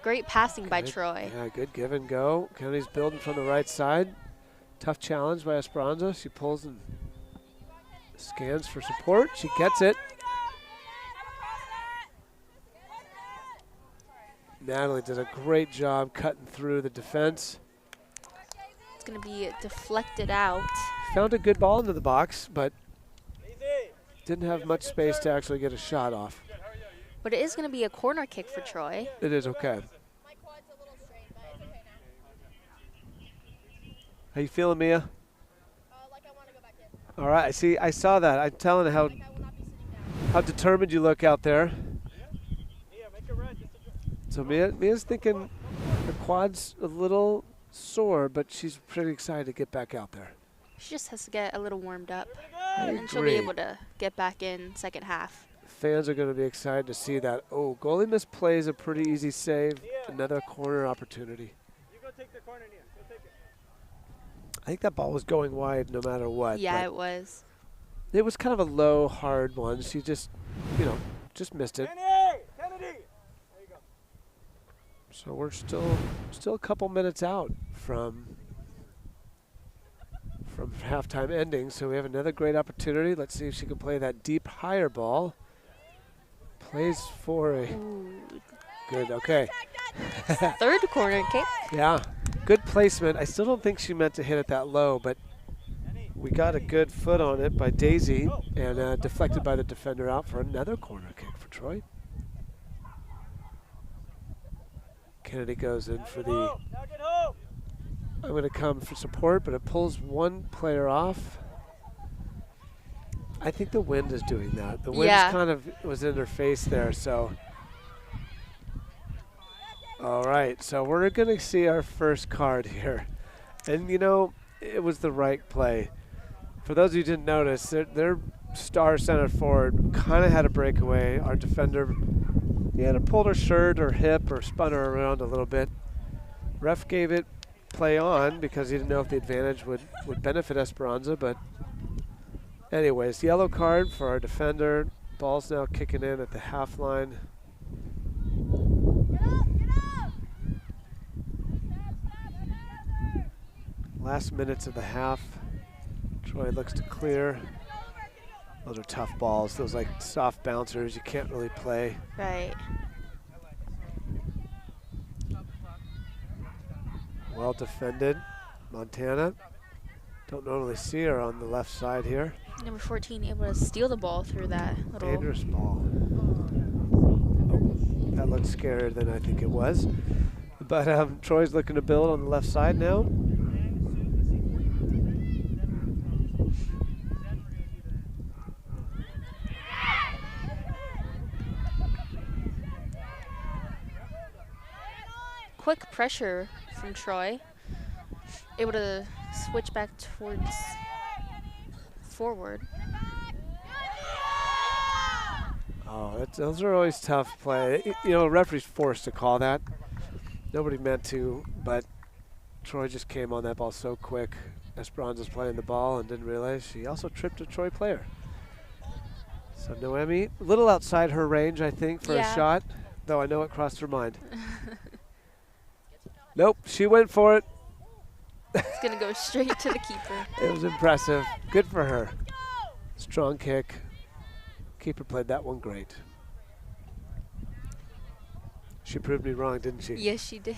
[SPEAKER 4] Great passing by Troy.
[SPEAKER 5] Yeah, good give and go. Kennedy's building from the right side. Tough challenge by Esperanza. She pulls and scans for support. She gets it. Natalie did a great job cutting through the defense.
[SPEAKER 4] It's going to be deflected out.
[SPEAKER 5] Found a good ball into the box, but didn't have much space to actually get a shot off.
[SPEAKER 4] But it is going to be a corner kick for Troy.
[SPEAKER 5] It is okay. How you feeling, Mia? All right, see, I saw that. I'm telling you how determined you look out there. So Mia's thinking the quad's a little sore, but she's pretty excited to get back out there.
[SPEAKER 4] She just has to get a little warmed up,
[SPEAKER 5] I
[SPEAKER 4] and she'll be
[SPEAKER 5] agree.
[SPEAKER 4] able to get back in second half.
[SPEAKER 5] Fans are going to be excited to see that. Oh, goalie misplays a pretty easy save. Another corner opportunity.
[SPEAKER 6] You go take the corner, Nia. Go take it.
[SPEAKER 5] I think that ball was going wide no matter what.
[SPEAKER 4] Yeah,
[SPEAKER 5] but
[SPEAKER 4] it was.
[SPEAKER 5] it was kind of a low, hard one. She just, just missed it.
[SPEAKER 6] Kennedy!
[SPEAKER 5] So we're still a couple minutes out from halftime ending. So we have another great opportunity. Let's see if she can play that deep, higher ball. Plays for a good, okay.
[SPEAKER 4] Third corner kick.
[SPEAKER 5] Yeah, good placement. I still don't think she meant to hit it that low, but we got a good foot on it by Daisy and deflected by the defender out for another corner kick for Troy. Kennedy goes in for the, I'm going to come for support, but it pulls one player off. I think the wind is doing that. The wind kind of was in her face there, so. All right, so we're going to see our first card here. And, it was the right play. For those of you who didn't notice, their star center forward kind of had a breakaway. Our defender, he had pulled her shirt or hip or spun her around a little bit. Ref gave it play on because he didn't know if the advantage would benefit Esperanza, but anyways, yellow card for our defender. Ball's now kicking in at the half line. Last minutes of the half. Troy looks to clear. Those are tough balls. Those like soft bouncers you can't really play.
[SPEAKER 4] Right.
[SPEAKER 5] Well defended. Montana. Don't normally see her on the left side here.
[SPEAKER 4] Number 14 able to steal the ball through that little.
[SPEAKER 5] Dangerous ball. Oh, that looked scarier than I think it was. But Troy's looking to build on the left side now.
[SPEAKER 4] Quick pressure from Troy. Able to switch back towards forward.
[SPEAKER 5] Oh, those are always tough play. You know, referee's forced to call that. Nobody meant to, but Troy just came on that ball so quick. Esperanza's playing the ball and didn't realize she also tripped a Troy player. So Noemi, a little outside her range, I think, for a shot, though I know it crossed her mind. Nope, she went for it.
[SPEAKER 4] It's going to go straight to the keeper.
[SPEAKER 5] It was impressive. Good for her. Strong kick. Keeper played that one great. She proved me wrong, didn't she?
[SPEAKER 4] Yes, she did.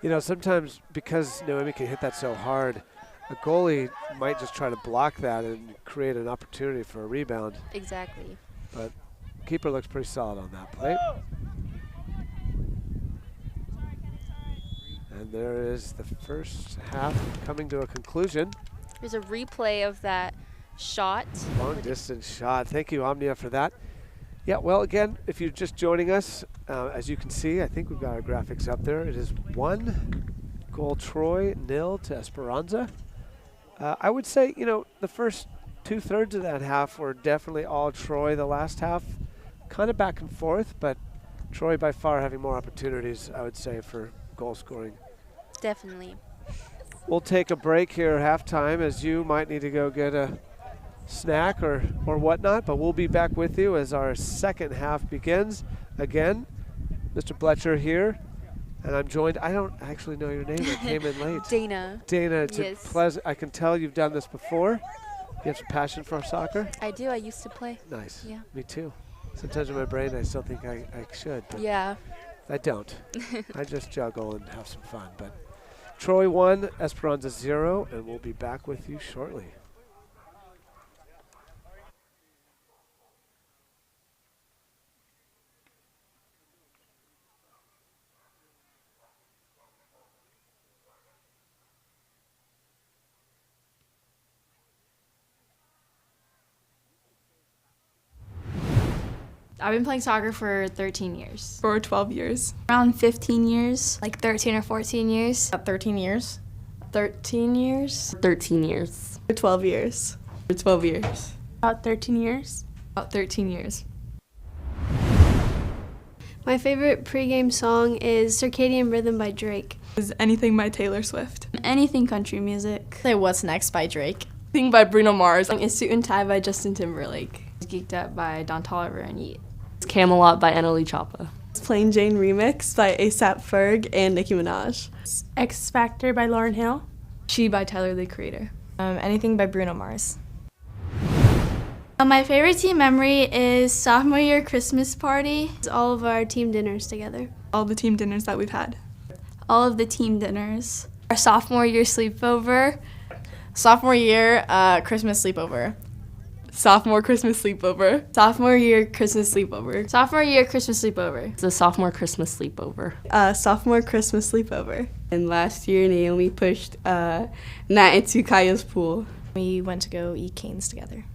[SPEAKER 5] You know, sometimes because Noemi can hit that so hard, a goalie might just try to block that and create an opportunity for a rebound.
[SPEAKER 4] Exactly.
[SPEAKER 5] But keeper looks pretty solid on that play. And there is the first half coming to a conclusion.
[SPEAKER 4] There's a replay of that shot.
[SPEAKER 5] Long distance shot. Thank you, Omnia, for that. Yeah, well, again, if you're just joining us, as you can see, I think we've got our graphics up there. It is 1 goal Troy, 0 to Esperanza. I would say, you know, the first 2/3 of that half were definitely all Troy. The last half, kind of back and forth, but Troy by far having more opportunities, I would say, for goal scoring.
[SPEAKER 4] Definitely.
[SPEAKER 5] We'll take a break here at halftime, as you might need to go get a snack or whatnot, but we'll be back with you as our second half begins. Again, Mr. Bletcher here, and I'm joined, I don't actually know your name, I came in late.
[SPEAKER 4] Dana.
[SPEAKER 5] Dana, it's
[SPEAKER 4] Yes.
[SPEAKER 5] a pleasure. I can tell you've done this before. You have some passion for soccer?
[SPEAKER 4] I do. I used to play.
[SPEAKER 5] Nice.
[SPEAKER 4] Yeah.
[SPEAKER 5] Me too. Sometimes in my brain I still think I should, but
[SPEAKER 4] Yeah.
[SPEAKER 5] I don't. I just juggle and have some fun. But Troy 1, Esperanza 0, and we'll be back with you shortly.
[SPEAKER 7] I've been playing soccer for 13 years.
[SPEAKER 1] For 12 years.
[SPEAKER 8] Around 15 years.
[SPEAKER 2] Like 13 or 14 years.
[SPEAKER 1] 13 years. 13 years.
[SPEAKER 7] 13 years.
[SPEAKER 1] For 12 years. For 12 years.
[SPEAKER 8] About 13 years.
[SPEAKER 1] About 13 years.
[SPEAKER 8] My favorite pregame song is Circadian Rhythm by Drake.
[SPEAKER 1] Is anything by Taylor Swift.
[SPEAKER 8] Anything country music.
[SPEAKER 9] Say What's Next by Drake.
[SPEAKER 1] Thing by Bruno Mars.
[SPEAKER 9] Is Suit and Tie by Justin Timberlake.
[SPEAKER 7] Geeked Up by Don Toliver and Yeet. Camelot by Annalie Choppa.
[SPEAKER 1] Plain Jane Remix by A$AP Ferg and Nicki Minaj.
[SPEAKER 8] X Factor by Lauryn Hill.
[SPEAKER 7] She by Tyler, the Creator.
[SPEAKER 9] Anything by Bruno Mars.
[SPEAKER 8] My favorite team memory is sophomore year Christmas party. It's all of our team dinners together.
[SPEAKER 1] All the team dinners that we've had.
[SPEAKER 8] All of the team dinners. Our sophomore year sleepover.
[SPEAKER 9] Sophomore year Christmas sleepover.
[SPEAKER 1] Sophomore Christmas sleepover.
[SPEAKER 9] Sophomore year Christmas sleepover.
[SPEAKER 8] Sophomore year Christmas sleepover.
[SPEAKER 7] It's a sophomore Christmas sleepover.
[SPEAKER 1] Sophomore Christmas sleepover.
[SPEAKER 10] And last year, Naomi pushed Nat into Kaya's pool.
[SPEAKER 9] We went to go eat canes together.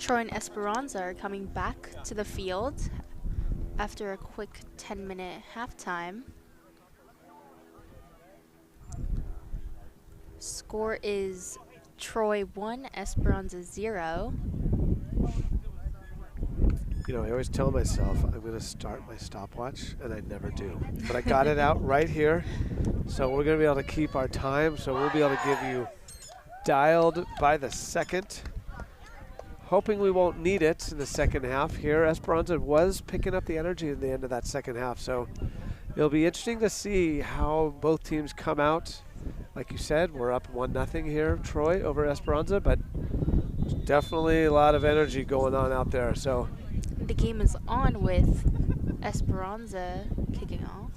[SPEAKER 4] Troy and Esperanza are coming back to the field after a quick 10-minute halftime. Score is Troy 1, Esperanza 0.
[SPEAKER 5] You know, I always tell myself I'm going to start my stopwatch, and I never do. But I got it out right here, so we're going to be able to keep our time, so we'll be able to give you dialed by the second. Hoping we won't need it in the second half here. Esperanza was picking up the energy at the end of that second half, so it'll be interesting to see how both teams come out. Like you said, we're up 1-0 here, Troy, over Esperanza, but there's definitely a lot of energy going on out there. So
[SPEAKER 4] The game is on with Esperanza kicking off.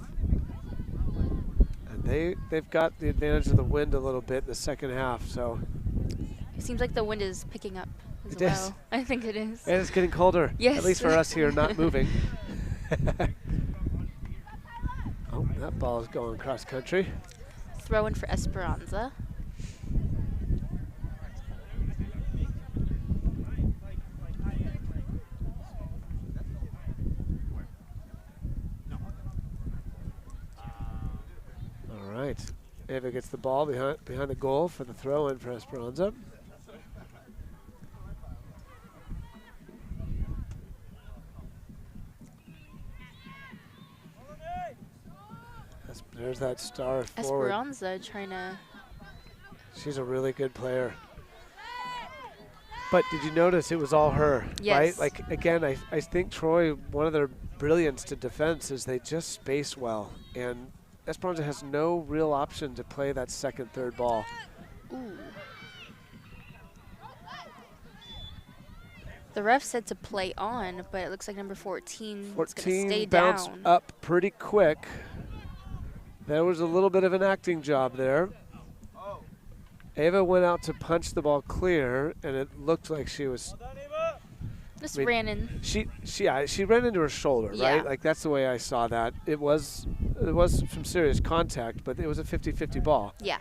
[SPEAKER 5] and they've got the advantage of the wind a little bit in the second half, so.
[SPEAKER 4] It seems like the wind is picking up as
[SPEAKER 5] It
[SPEAKER 4] well.
[SPEAKER 5] is.
[SPEAKER 4] I think it is.
[SPEAKER 5] And it's getting colder,
[SPEAKER 4] Yes.
[SPEAKER 5] at least for us here not moving. Oh, that ball is going cross country.
[SPEAKER 4] Throw in for Esperanza.
[SPEAKER 5] All right. Ava gets the ball behind the goal for the throw in for Esperanza. There's that star forward.
[SPEAKER 4] Esperanza trying to.
[SPEAKER 5] She's a really good player. But did you notice it was all her,
[SPEAKER 4] Yes.
[SPEAKER 5] right? Like, again, I think Troy, one of their brilliance to defense is they just space well. And Esperanza has no real option to play that second, third ball.
[SPEAKER 4] Ooh. The ref said to play on, but it looks like number 14 is going to
[SPEAKER 5] 14
[SPEAKER 4] stay
[SPEAKER 5] bounced
[SPEAKER 4] down.
[SPEAKER 5] up pretty quick. There was a little bit of an acting job there. Ava went out to punch the ball clear, and it looked like she was.
[SPEAKER 4] Just
[SPEAKER 5] I mean,
[SPEAKER 4] ran in.
[SPEAKER 5] She ran into her shoulder,
[SPEAKER 4] Yeah.
[SPEAKER 5] right? Like that's the way I saw that. It was some serious contact, but it was a 50-50 ball.
[SPEAKER 4] Yeah.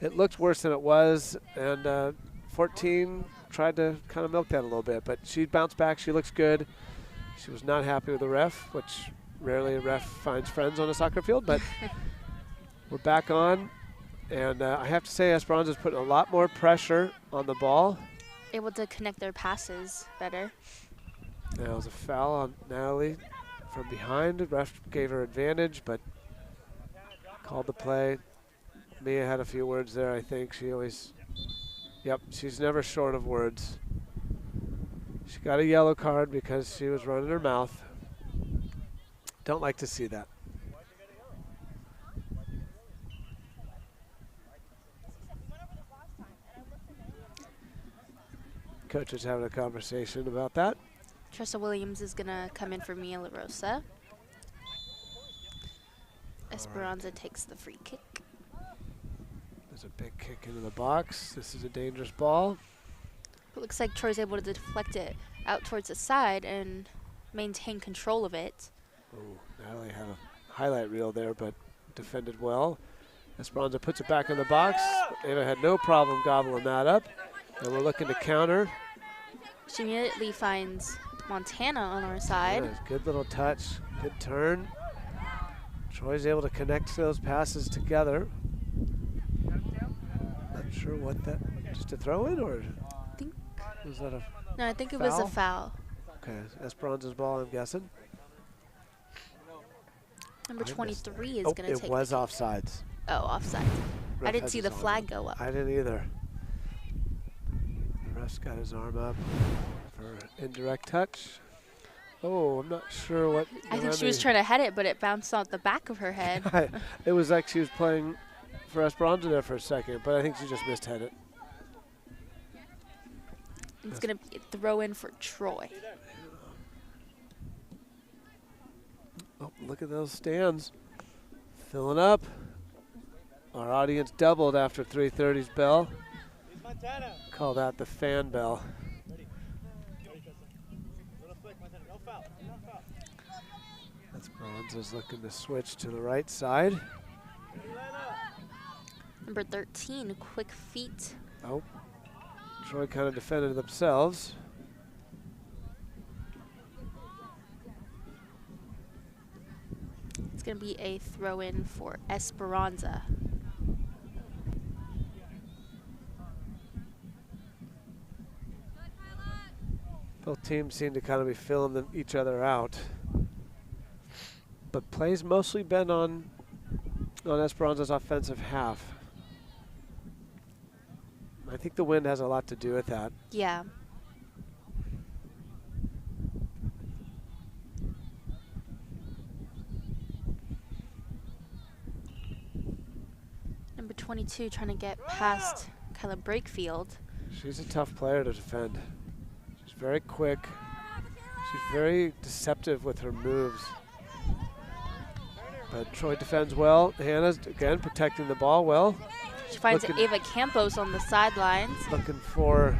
[SPEAKER 5] It looked worse than it was, and 14 tried to kind of milk that a little bit, but she bounced back. She looks good. She was not happy with the ref, which rarely a ref finds friends on a soccer field, but we're back on. And I have to say Esperanza's putting a lot more pressure on the ball.
[SPEAKER 4] Able to connect their passes better.
[SPEAKER 5] There was a foul on Natalie from behind. The ref gave her advantage, but called the play. Mia had a few words there, I think. She always, yep, she's never short of words. She got a yellow card because she was running her mouth. Don't like to see that. Coach is having a conversation about that.
[SPEAKER 4] Tressa Williams is going to come in for Mia LaRosa. Esperanza takes the free kick.
[SPEAKER 5] There's a big kick into the box. This is a dangerous ball.
[SPEAKER 4] It looks like Troy's able to deflect it out towards the side and maintain control of it.
[SPEAKER 5] Oh, Natalie had a highlight reel there, but defended well. Esperanza puts it back in the box. Ava had no problem gobbling that up. And we're looking to counter.
[SPEAKER 4] She immediately finds Montana on our side.
[SPEAKER 5] Yeah, good little touch, good turn. Troy's able to connect those passes together. Not sure what that, just a throw in or?
[SPEAKER 4] I think.
[SPEAKER 5] Was that a
[SPEAKER 4] No, I think it was a foul.
[SPEAKER 5] Okay, Esperanza's ball, I'm guessing.
[SPEAKER 4] Number 23 is
[SPEAKER 5] Oh,
[SPEAKER 4] going to take
[SPEAKER 5] it was
[SPEAKER 4] the
[SPEAKER 5] offsides.
[SPEAKER 4] Oh, offside.
[SPEAKER 5] Ref
[SPEAKER 4] I didn't
[SPEAKER 5] has
[SPEAKER 4] see
[SPEAKER 5] his
[SPEAKER 4] the
[SPEAKER 5] arm
[SPEAKER 4] flag
[SPEAKER 5] up.
[SPEAKER 4] go up.
[SPEAKER 5] I didn't either. The ref's got his arm up for indirect touch. Oh, I'm not sure what.
[SPEAKER 4] I think she was trying to head it, but it bounced off the back of her head.
[SPEAKER 5] It was like she was playing for Esperanza there for a second, but I think she just mishead it.
[SPEAKER 4] It's going to throw in for Troy.
[SPEAKER 5] Oh, look at those stands. Filling up. Our audience doubled after 3:30's bell. Call that the fan bell. Esperanza's looking to switch to the right side.
[SPEAKER 4] Number 13, quick feet.
[SPEAKER 5] Oh, Troy kind of defended themselves.
[SPEAKER 4] going to be a throw-in for Esperanza.
[SPEAKER 5] Both teams seem to kind of be filling each other out. But play's mostly been on Esperanza's offensive half. I think the wind has a lot to do with that.
[SPEAKER 4] Yeah. Number 22 trying to get past Kyla Brakefield.
[SPEAKER 5] She's a tough player to defend. She's very quick. She's very deceptive with her moves. But Troy defends well. Hannah's, again, protecting the ball well.
[SPEAKER 4] She finds Ava Campos on the sidelines.
[SPEAKER 5] Looking for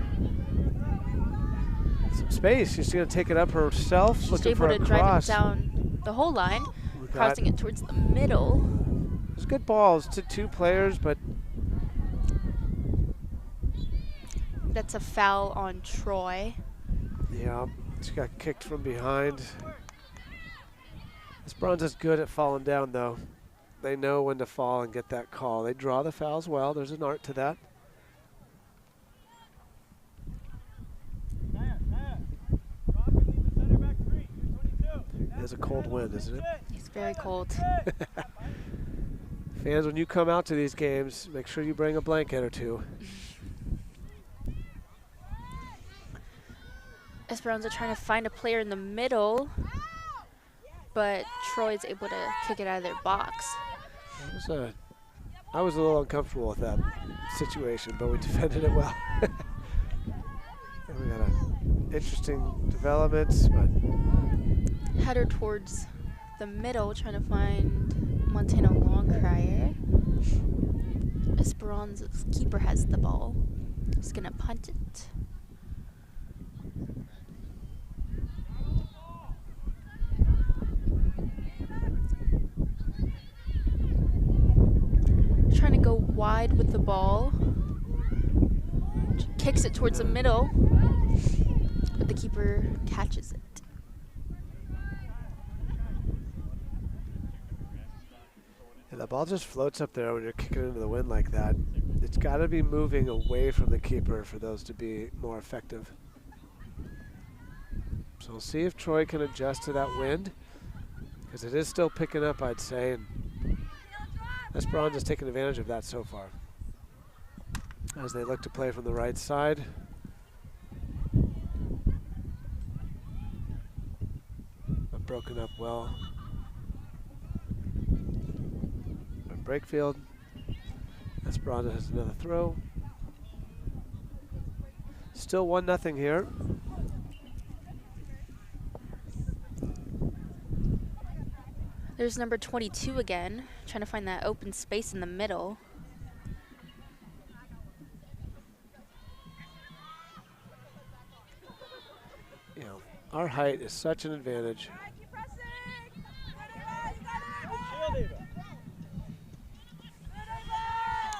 [SPEAKER 5] some space. She's going to take it up herself.
[SPEAKER 4] She's
[SPEAKER 5] looking
[SPEAKER 4] able
[SPEAKER 5] for
[SPEAKER 4] to
[SPEAKER 5] a
[SPEAKER 4] drive
[SPEAKER 5] cross.
[SPEAKER 4] it down the whole line, crossing it towards the middle.
[SPEAKER 5] There's good balls to two players, but
[SPEAKER 4] That's a foul on Troy.
[SPEAKER 5] yeah, she got kicked from behind. Esperanza's good at falling down, though. They know when to fall and get that call. They draw the fouls well. There's an art to that. It is a cold wind, isn't it?
[SPEAKER 4] It's very cold.
[SPEAKER 5] Fans, when you come out to these games, make sure you bring a blanket or two.
[SPEAKER 4] Esperanza trying to find a player in the middle, but Troy's able to kick it out of their box.
[SPEAKER 5] I was a little uncomfortable with that situation, but we defended it well. And we got an interesting developments, but
[SPEAKER 4] Header towards the middle, trying to find Montana Longcrier. Esperanza's keeper has the ball. He's gonna punt it. Trying to go wide with the ball. Kicks it towards the middle, but the keeper catches it.
[SPEAKER 5] yeah, the ball just floats up there when you're kicking into the wind like that. It's got to be moving away from the keeper for those to be more effective. So we'll see if Troy can adjust to that wind, because it is still picking up, I'd say, and Esperanza's taking advantage of that so far as they look to play from the right side. But broken up well. And Brakefield. Esperanza has another throw. Still 1-0 here.
[SPEAKER 4] There's number 22 again, trying to find that open space in the middle.
[SPEAKER 5] You know, our height is such an advantage.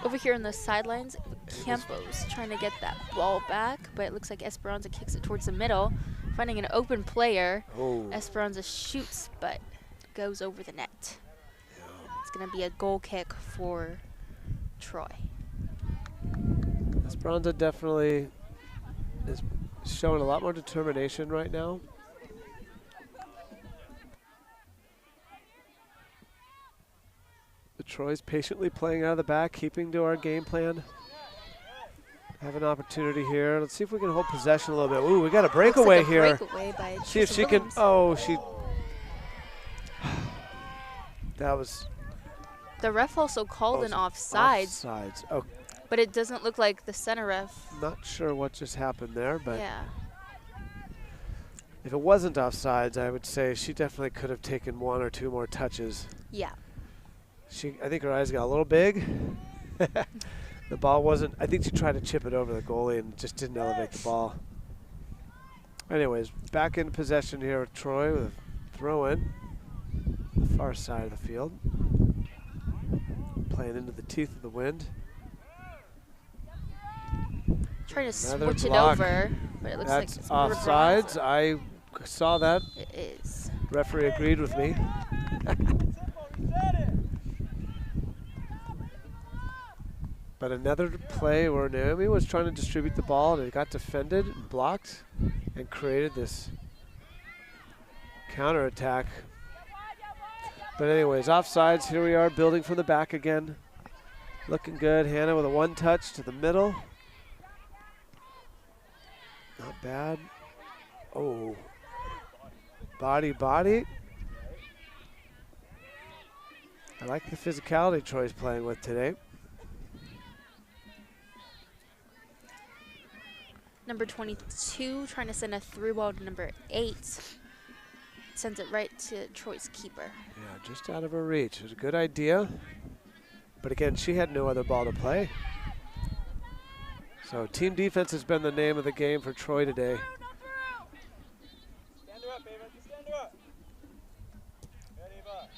[SPEAKER 4] Over here on the sidelines, Campos trying to get that ball back, but it looks like Esperanza kicks it towards the middle, finding an open player.
[SPEAKER 5] Oh.
[SPEAKER 4] Esperanza shoots, but goes over the net. It's going to be a goal kick for Troy.
[SPEAKER 5] Esperanza definitely is showing a lot more determination right now. The Troy's patiently playing out of the back, keeping to our game plan. Have an opportunity here. Let's see if we can hold possession a little bit. Ooh, we got a breakaway
[SPEAKER 4] Looks like a
[SPEAKER 5] here.
[SPEAKER 4] breakaway by
[SPEAKER 5] See if she
[SPEAKER 4] Tristan
[SPEAKER 5] can.
[SPEAKER 4] Williams.
[SPEAKER 5] Oh, she. That was
[SPEAKER 4] The ref also called an offsides,
[SPEAKER 5] offsides. Oh,
[SPEAKER 4] but it doesn't look like the center ref.
[SPEAKER 5] not sure what just happened there, but
[SPEAKER 4] Yeah.
[SPEAKER 5] if it wasn't offsides, I would say she definitely could have taken one or two more touches.
[SPEAKER 4] Yeah.
[SPEAKER 5] I think her eyes got a little big. The ball wasn't, I think she tried to chip it over the goalie and just didn't elevate the ball. Anyways, back in possession here with Troy with a throw in. The far side of the field. Playing into the teeth of the wind.
[SPEAKER 4] Trying to
[SPEAKER 5] Another
[SPEAKER 4] switch it
[SPEAKER 5] block.
[SPEAKER 4] over, but it looks like
[SPEAKER 5] That's
[SPEAKER 4] it's
[SPEAKER 5] offsides. I saw that.
[SPEAKER 4] It is.
[SPEAKER 5] Referee agreed with me. But another play where Naomi was trying to distribute the ball and it got defended and blocked and created this counterattack. But anyways, offsides, here we are building from the back again. Looking good. Hannah with a one touch to the middle. Not bad. Oh. Body, body. I like the physicality Troy's playing with today.
[SPEAKER 4] Number 22 trying to send a through ball to number 8. Sends it right to Troy's keeper.
[SPEAKER 5] Yeah, just out of her reach. It was a good idea. But again, she had no other ball to play. So team defense has been the name of the game for Troy today.
[SPEAKER 6] Stand her up, Ava. Just stand her up. Ready, Ava.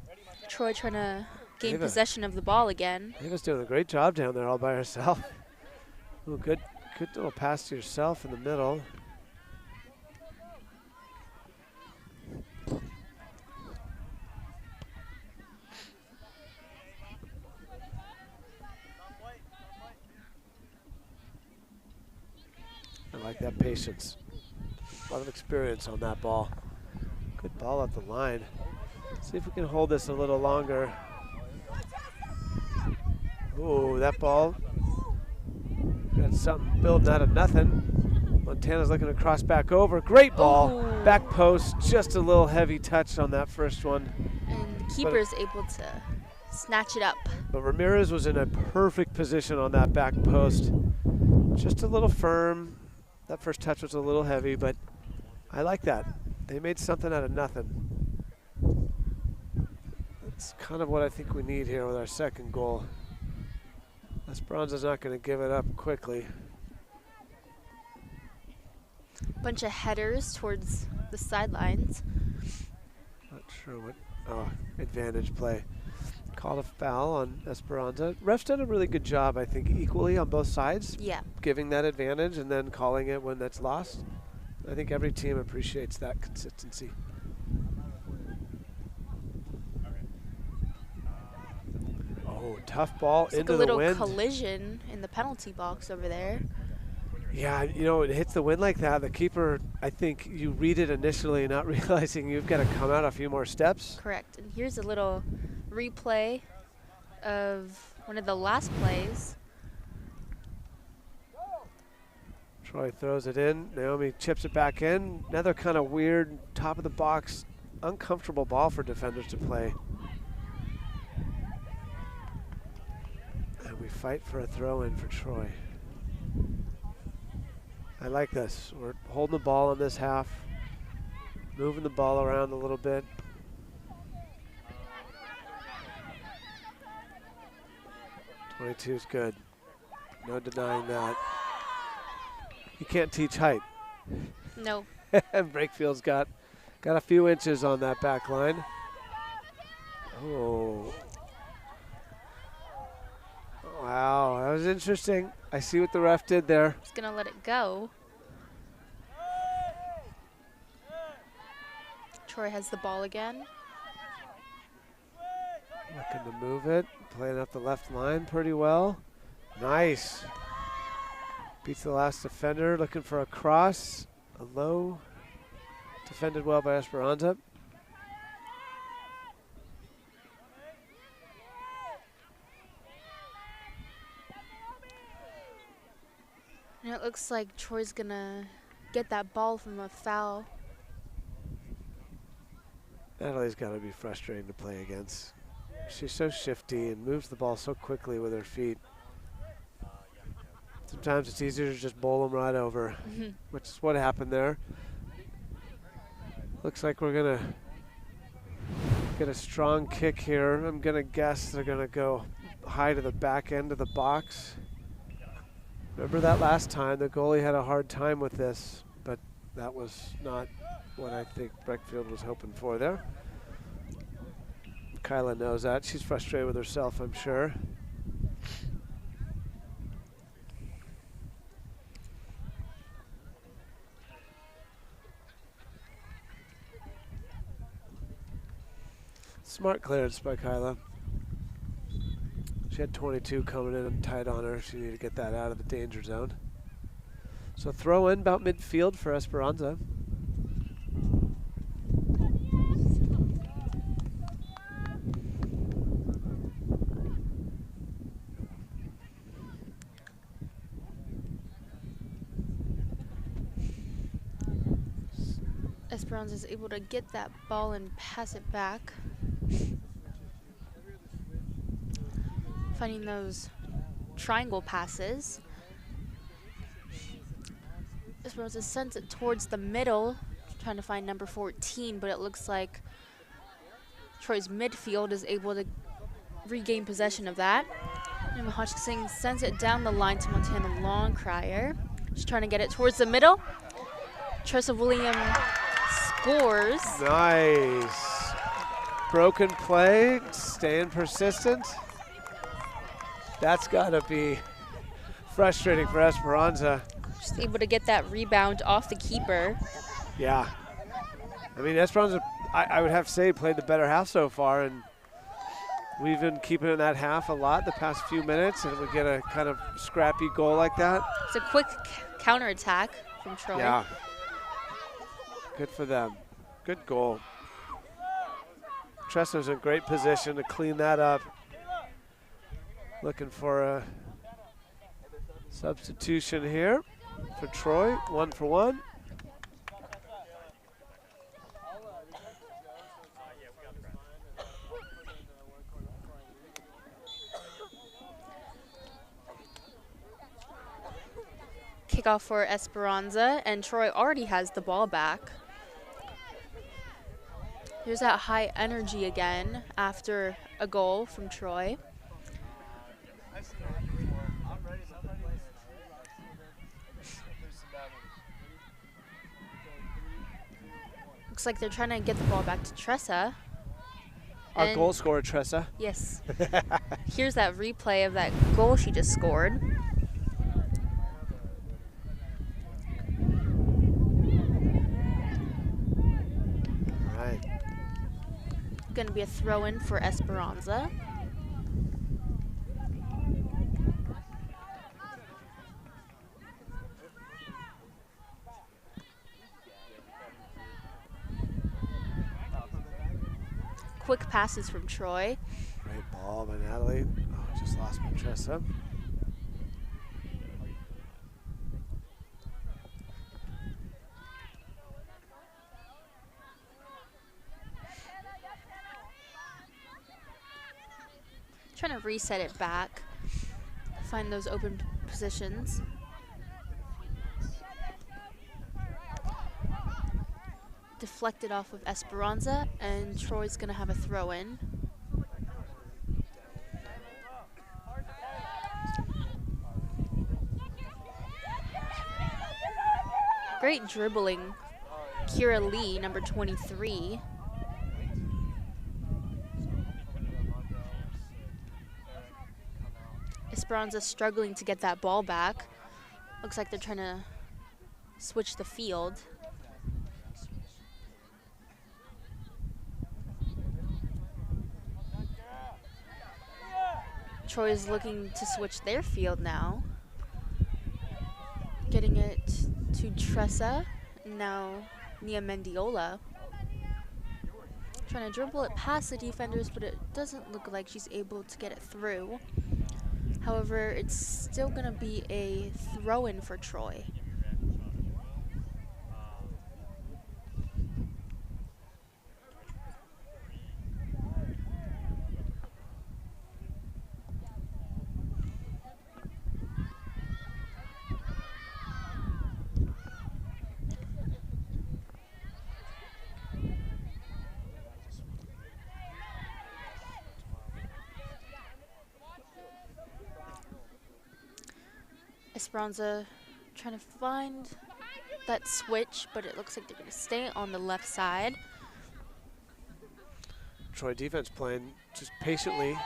[SPEAKER 6] Ready, my
[SPEAKER 4] Troy trying to gain
[SPEAKER 5] Ava.
[SPEAKER 4] possession of the ball again.
[SPEAKER 5] Ava's doing a great job down there all by herself. Ooh, good little pass to yourself in the middle. I like that patience. A lot of experience on that ball. Good ball up the line. See if we can hold this a little longer. Ooh, that ball. Got something building out of nothing. Montana's looking to cross back over. Great ball.
[SPEAKER 4] Ooh.
[SPEAKER 5] Back post. Just a little heavy touch on that first one.
[SPEAKER 4] And the keeper's able to snatch it up.
[SPEAKER 5] But Ramirez was in a perfect position on that back post. Just a little firm. That first touch was a little heavy, but I like that. They made something out of nothing. That's kind of what I think we need here with our second goal. Esperanza's not going to give it up quickly.
[SPEAKER 4] Bunch of headers towards the sidelines.
[SPEAKER 5] Not sure what. Oh, advantage play. Called a foul on Esperanza. Ref's done a really good job, I think, equally on both sides.
[SPEAKER 4] Yeah.
[SPEAKER 5] Giving that advantage and then calling it when that's lost. I think every team appreciates that consistency. Oh, tough ball
[SPEAKER 4] It's like
[SPEAKER 5] into
[SPEAKER 4] a
[SPEAKER 5] the
[SPEAKER 4] little
[SPEAKER 5] wind.
[SPEAKER 4] collision in the penalty box over there.
[SPEAKER 5] Yeah, you know, it hits the wind like that. The keeper, I think you read it initially, not realizing you've got to come out a few more steps.
[SPEAKER 4] Correct. And here's a little replay of one of the last plays.
[SPEAKER 5] Troy throws it in. Naomi chips it back in. Another kind of weird top of the box, uncomfortable ball for defenders to play. And we fight for a throw in for Troy. I like this. We're holding the ball in this half, moving the ball around a little bit. .22 is good. No denying that. You can't teach height.
[SPEAKER 4] No.
[SPEAKER 5] And Breakfield's got a few inches on that back line. Oh. Wow, that was interesting. I see what the ref did there.
[SPEAKER 4] He's going to let it go. Troy has the ball again.
[SPEAKER 5] Looking to move it, playing up the left line pretty well. Nice. Beats the last defender, looking for a cross. A low. Defended well by Esperanza.
[SPEAKER 4] And it looks like Troy's going to get that ball from a foul.
[SPEAKER 5] Natalie's got to be frustrating to play against. She's so shifty and moves the ball so quickly with her feet. Sometimes it's easier to just bowl them right over, which is what happened there. Looks like we're going to get a strong kick here. I'm going to guess they're going to go high to the back end of the box. Remember that last time, the goalie had a hard time with this, but that was not what I think Breckfield was hoping for there. Kyla knows that. She's frustrated with herself, I'm sure. Smart clearance by Kyla. She had 22 coming in and tight on her. She needed to get that out of the danger zone. So throw in about midfield for Esperanza.
[SPEAKER 4] Esperanza is able to get that ball and pass it back. Finding those triangle passes. Esperanza sends it towards the middle, trying to find number 14, but it looks like Troy's midfield is able to regain possession of that. And Hutchinson sends it down the line to Montana Long Crier. She's trying to get it towards the middle. Tressa William scores.
[SPEAKER 5] Nice. Broken play, staying persistent. That's got to be frustrating for Esperanza.
[SPEAKER 4] Just able to get that rebound off the keeper.
[SPEAKER 5] Yeah. I mean, Esperanza, I would have to say, played the better half so far, and we've been keeping it in that half a lot the past few minutes, and we get a kind of scrappy goal like that.
[SPEAKER 4] It's a quick counterattack from Troy.
[SPEAKER 5] Yeah. Good for them. Good goal. Tressa's in great position to clean that up. Looking for a substitution here for Troy, 1 for 1.
[SPEAKER 4] Kickoff for Esperanza, and Troy already has the ball back. Here's that high energy again after a goal from Troy. Looks like they're trying to get the ball back to Tressa.
[SPEAKER 5] Our goal scorer, Tressa.
[SPEAKER 4] Yes. Here's that replay of that goal she just scored. Going to be a throw-in for Esperanza. Quick passes from Troy.
[SPEAKER 5] Great ball by Natalie. Oh, just lost my Tressa.
[SPEAKER 4] Trying to reset it back, find those open positions. Deflected off of Esperanza, and Troy's gonna have a throw in. Great dribbling, Kira Lee, number 23. Esperanza struggling to get that ball back. Looks like they're trying to switch the field. Troy is looking to switch their field now. Getting it to Tressa. Now Nia Mendiola. Trying to dribble it past the defenders, but it doesn't look like she's able to get it through. However, it's still going to be a throw-in for Troy. Esperanza trying to find that switch, but it looks like they're going to stay on the left side.
[SPEAKER 5] Troy defense playing just patiently,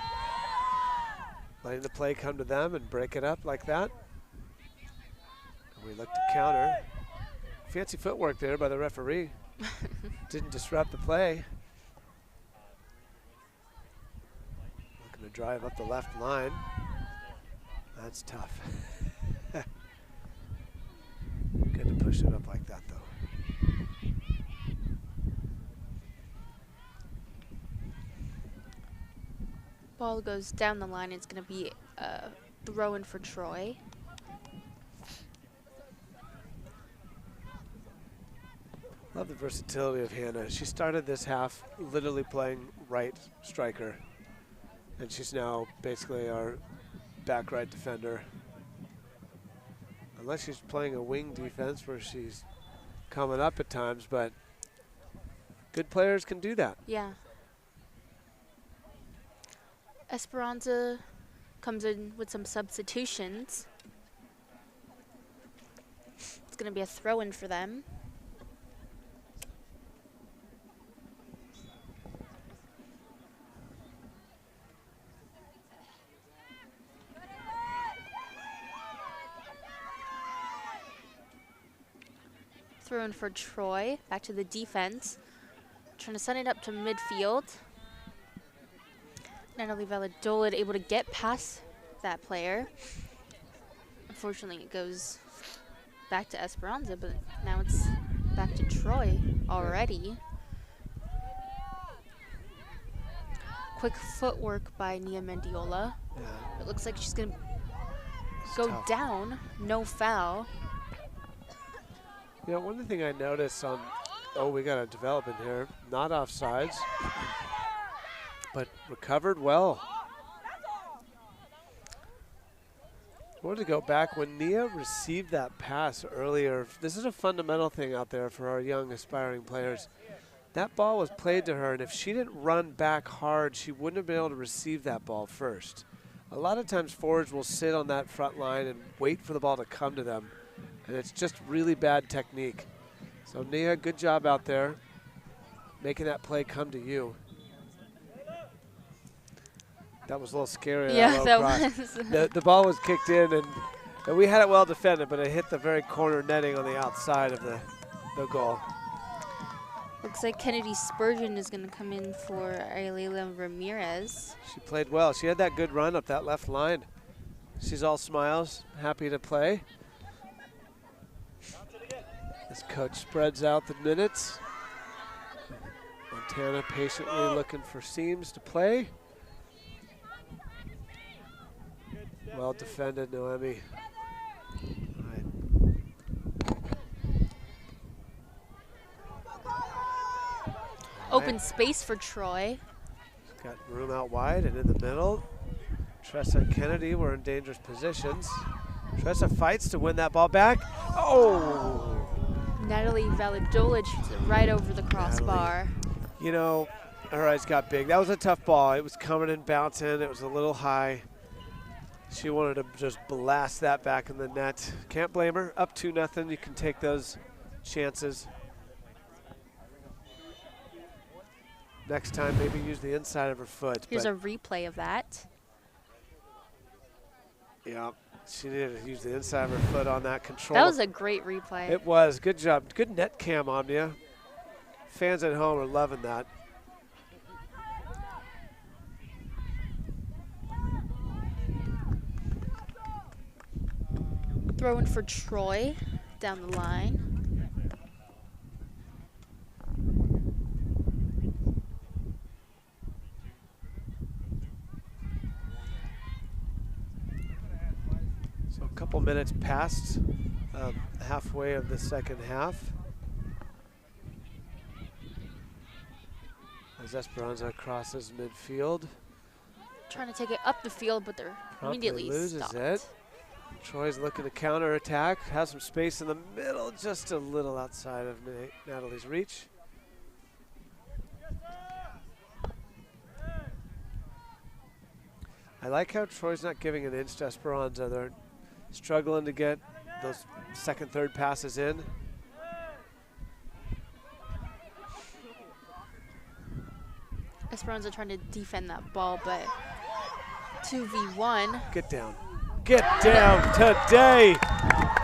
[SPEAKER 5] letting the play come to them and break it up like that. And we look to counter. Fancy footwork there by the referee. Didn't disrupt the play. Looking Gonna drive up the left line. That's tough. Good to push it up like that, though.
[SPEAKER 4] Ball goes down the line. It's going to be a throw-in for Troy.
[SPEAKER 5] Love the versatility of Hannah. She started this half literally playing right striker, and she's now basically our back right defender. Unless she's playing a wing defense where she's coming up at times, but good players can do that.
[SPEAKER 4] Yeah. Esperanza comes in with some substitutions. It's going to be a throw-in for them. Throw in for Troy. Back to the defense. Trying to send it up to midfield. Natalie Valladolid able to get past that player. Unfortunately, it goes back to Esperanza, but now it's back to Troy already. Quick footwork by Nia Mendiola.
[SPEAKER 5] Yeah.
[SPEAKER 4] It looks like she's going to
[SPEAKER 5] It's
[SPEAKER 4] go
[SPEAKER 5] tough.
[SPEAKER 4] down. No foul.
[SPEAKER 5] You know, one thing I noticed on, oh, we got a development here, not offsides, but recovered well. I wanted to go back when Nia received that pass earlier. This is a fundamental thing out there for our young aspiring players. That ball was played to her, and if she didn't run back hard, she wouldn't have been able to receive that ball first. A lot of times forwards will sit on that front line and wait for the ball to come to them, and it's just really bad technique. So Nia, good job out there, making that play come to you. That was a little scary.
[SPEAKER 4] Yeah, that
[SPEAKER 5] cross.
[SPEAKER 4] was.
[SPEAKER 5] The ball was kicked in, and we had it well defended, but it hit the very corner netting on the outside of the goal.
[SPEAKER 4] Looks like Kennedy Spurgeon is going to come in for Aylela Ramirez.
[SPEAKER 5] She played well. She had that good run up that left line. She's all smiles, happy to play. This coach spreads out the minutes. Montana patiently looking for seams to play. Well defended, Noemi.
[SPEAKER 4] Open space for Troy.
[SPEAKER 5] Got room out wide and in the middle. Tressa and Kennedy were in dangerous positions. Tressa fights to win that ball back. Oh!
[SPEAKER 4] Natalie Valladolid shoots it right over the crossbar.
[SPEAKER 5] You know, her eyes got big. That was a tough ball. It was coming and bouncing. It was a little high. She wanted to just blast that back in the net. Can't blame her. Up 2-0. You can take those chances. Next time, maybe use the inside of her foot.
[SPEAKER 4] Here's a replay of that.
[SPEAKER 5] Yeah, she needed to use the inside of her foot on that control.
[SPEAKER 4] That was a great replay.
[SPEAKER 5] It was. Good job. Good net cam, Omnia. Fans at home are loving that.
[SPEAKER 4] Throw in for Troy down the line.
[SPEAKER 5] So a couple minutes past halfway of the second half. As Esperanza crosses midfield.
[SPEAKER 4] Trying to take it up the field, but they're
[SPEAKER 5] Promptly
[SPEAKER 4] immediately
[SPEAKER 5] loses
[SPEAKER 4] stopped.
[SPEAKER 5] it. Troy's looking to counterattack. Has some space in the middle, just a little outside of Natalie's reach. I like how Troy's not giving an inch to Esperanza. They're struggling to get those second, third passes in.
[SPEAKER 4] Esperanza trying to defend that ball, but 2v1.
[SPEAKER 5] Get down. Get down today.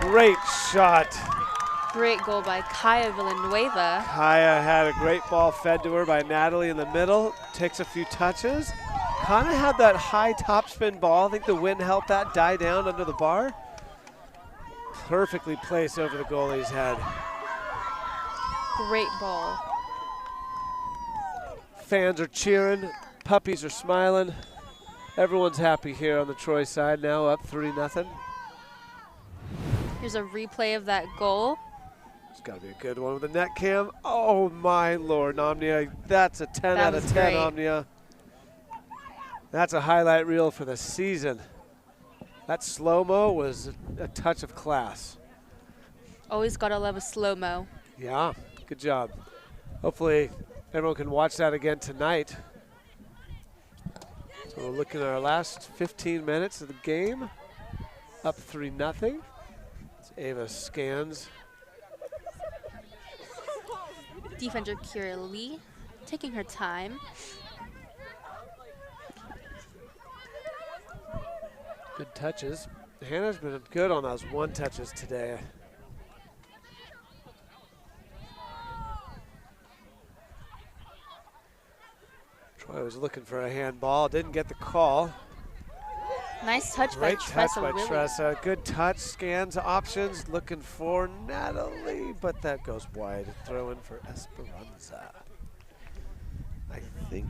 [SPEAKER 5] Great shot.
[SPEAKER 4] Great goal by Kaya Villanueva.
[SPEAKER 5] Kaya had a great ball fed to her by Natalie in the middle. Takes a few touches. kind of had that high topspin ball. I think the wind helped that die down under the bar. Perfectly placed over the goalie's head.
[SPEAKER 4] Great ball.
[SPEAKER 5] Fans are cheering, puppies are smiling. Everyone's happy here on the Troy side, now up 3-0.
[SPEAKER 4] Here's a replay of that goal.
[SPEAKER 5] It's got to be a good one with the net cam. Oh my Lord, Omnia, that's a 10 out of 10,
[SPEAKER 4] great.
[SPEAKER 5] Omnia. That's a highlight reel for the season. That slow-mo was a touch of class.
[SPEAKER 4] Always gotta love a slow-mo.
[SPEAKER 5] Yeah, good job. Hopefully everyone can watch that again tonight. So we're looking at our last 15 minutes of the game. Up 3-0. Ava scans.
[SPEAKER 4] Defender Kira Lee taking her time.
[SPEAKER 5] Good touches. Hannah's been good on those one touches today. Troy was looking for a handball, didn't get the call.
[SPEAKER 4] Nice touch by
[SPEAKER 5] Great touch
[SPEAKER 4] Tressa.
[SPEAKER 5] by
[SPEAKER 4] Really.
[SPEAKER 5] Tressa. Good touch, scans options, looking for Natalie, but that goes wide. Throw in for Esperanza. I think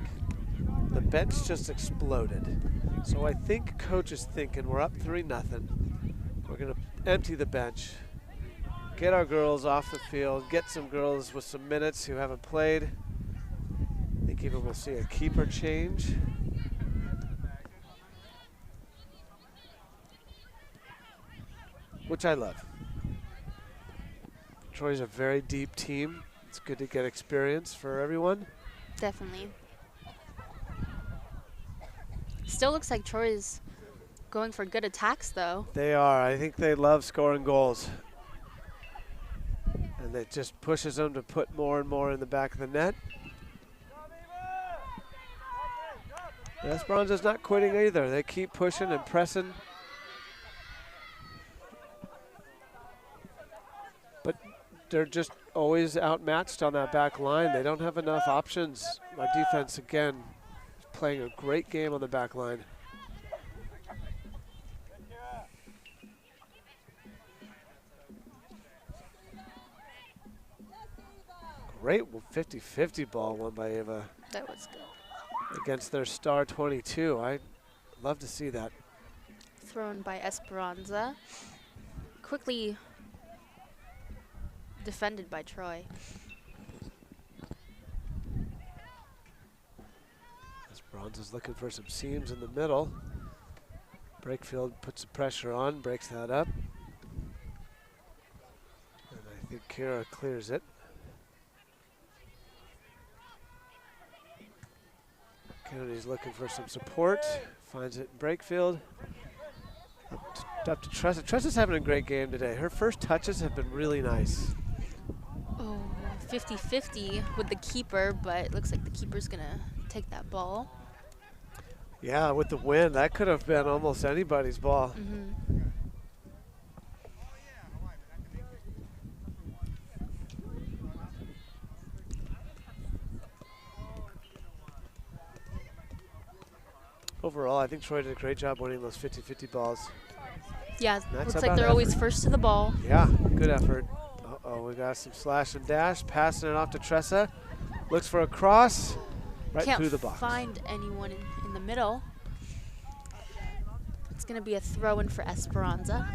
[SPEAKER 5] the bench just exploded. So I think coach is thinking we're up 3-0. We're gonna empty the bench, get our girls off the field, get some girls with some minutes who haven't played. I think even we'll see a keeper change. Which I love. Troy's a very deep team. It's good to get experience for everyone.
[SPEAKER 4] Definitely. Still looks like Troy's going for good attacks, though.
[SPEAKER 5] They are. I think they love scoring goals. And it just pushes them to put more and more in the back of the net. Esperanza's not quitting either. They keep pushing and pressing. But they're just always outmatched on that back line. They don't have enough options. Our defense, again, is playing a great game on the back line. Great 50-50 ball won by Ava
[SPEAKER 4] That was good.
[SPEAKER 5] against their star 22. I'd love to see that.
[SPEAKER 4] Thrown by Esperanza. Quickly defended by Troy.
[SPEAKER 5] Esperanza's looking for some seams in the middle. Brakefield puts the pressure on, breaks that up. And I think Kira clears it. Kennedy's looking for some support, finds it in Brakefield. Up to Tressa. Tressa's having a great game today. Her first touches have been really nice.
[SPEAKER 4] Oh, 50-50 with the keeper, but it looks like the keeper's gonna take that ball.
[SPEAKER 5] Yeah, with the wind, that could have been almost anybody's ball.
[SPEAKER 4] Mm-hmm.
[SPEAKER 5] Overall, I think Troy did a great job winning those 50-50 balls.
[SPEAKER 4] Yeah,
[SPEAKER 5] That's
[SPEAKER 4] looks like
[SPEAKER 5] about
[SPEAKER 4] they're always
[SPEAKER 5] effort.
[SPEAKER 4] first to the ball.
[SPEAKER 5] Yeah, good effort. Uh-oh, we got some slash and dash, passing it off to Tressa. Looks for a cross, right
[SPEAKER 4] Can't
[SPEAKER 5] through the box.
[SPEAKER 4] find anyone in the middle. It's gonna be a throw-in for Esperanza.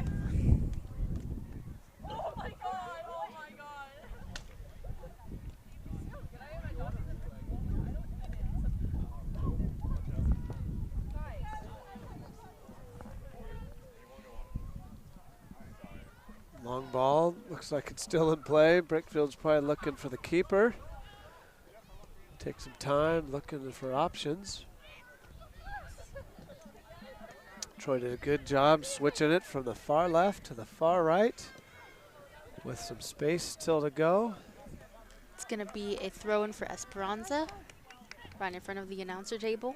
[SPEAKER 5] Long ball, looks like it's still in play. Brickfield's probably looking for the keeper. Take some time, looking for options. Troy did a good job switching it from the far left to the far right with some space still to go.
[SPEAKER 4] It's gonna be a throw-in for Esperanza, right in front of the announcer table.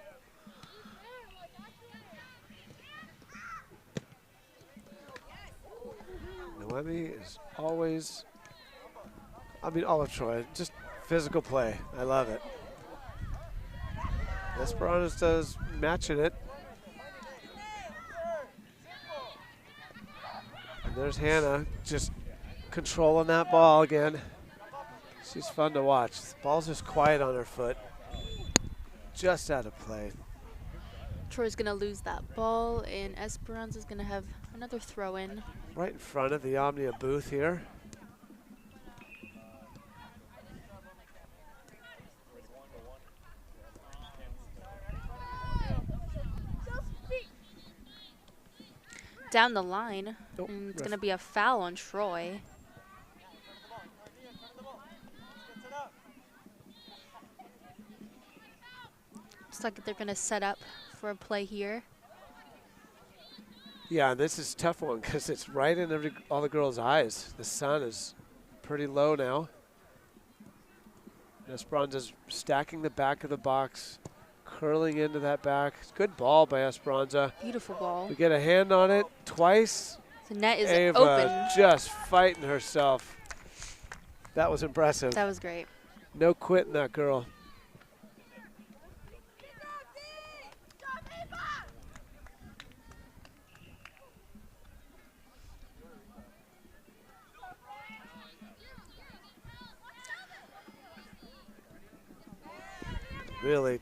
[SPEAKER 5] Noemi is always, all of Troy, just physical play. I love it. Esperanza's matching it. And there's Hannah just controlling that ball again. She's fun to watch. The ball's just quiet on her foot. Just out of play.
[SPEAKER 4] Troy's going to lose that ball, and Esperanza's going to have another throw in.
[SPEAKER 5] Right in front of the Omnia booth here.
[SPEAKER 4] Down the line,
[SPEAKER 5] Oh,
[SPEAKER 4] and it's going to be a foul on Troy. Looks like they're going to set up for a play here.
[SPEAKER 5] Yeah, and this is a tough one because it's right in all the girls' eyes. The sun is pretty low now. Esperanza's stacking the back of the box, curling into that back. Good ball by Esperanza.
[SPEAKER 4] Beautiful ball.
[SPEAKER 5] We get a hand on it twice.
[SPEAKER 4] The net is
[SPEAKER 5] Ava
[SPEAKER 4] open.
[SPEAKER 5] just fighting herself. That was impressive.
[SPEAKER 4] That was great.
[SPEAKER 5] No quitting that girl. Really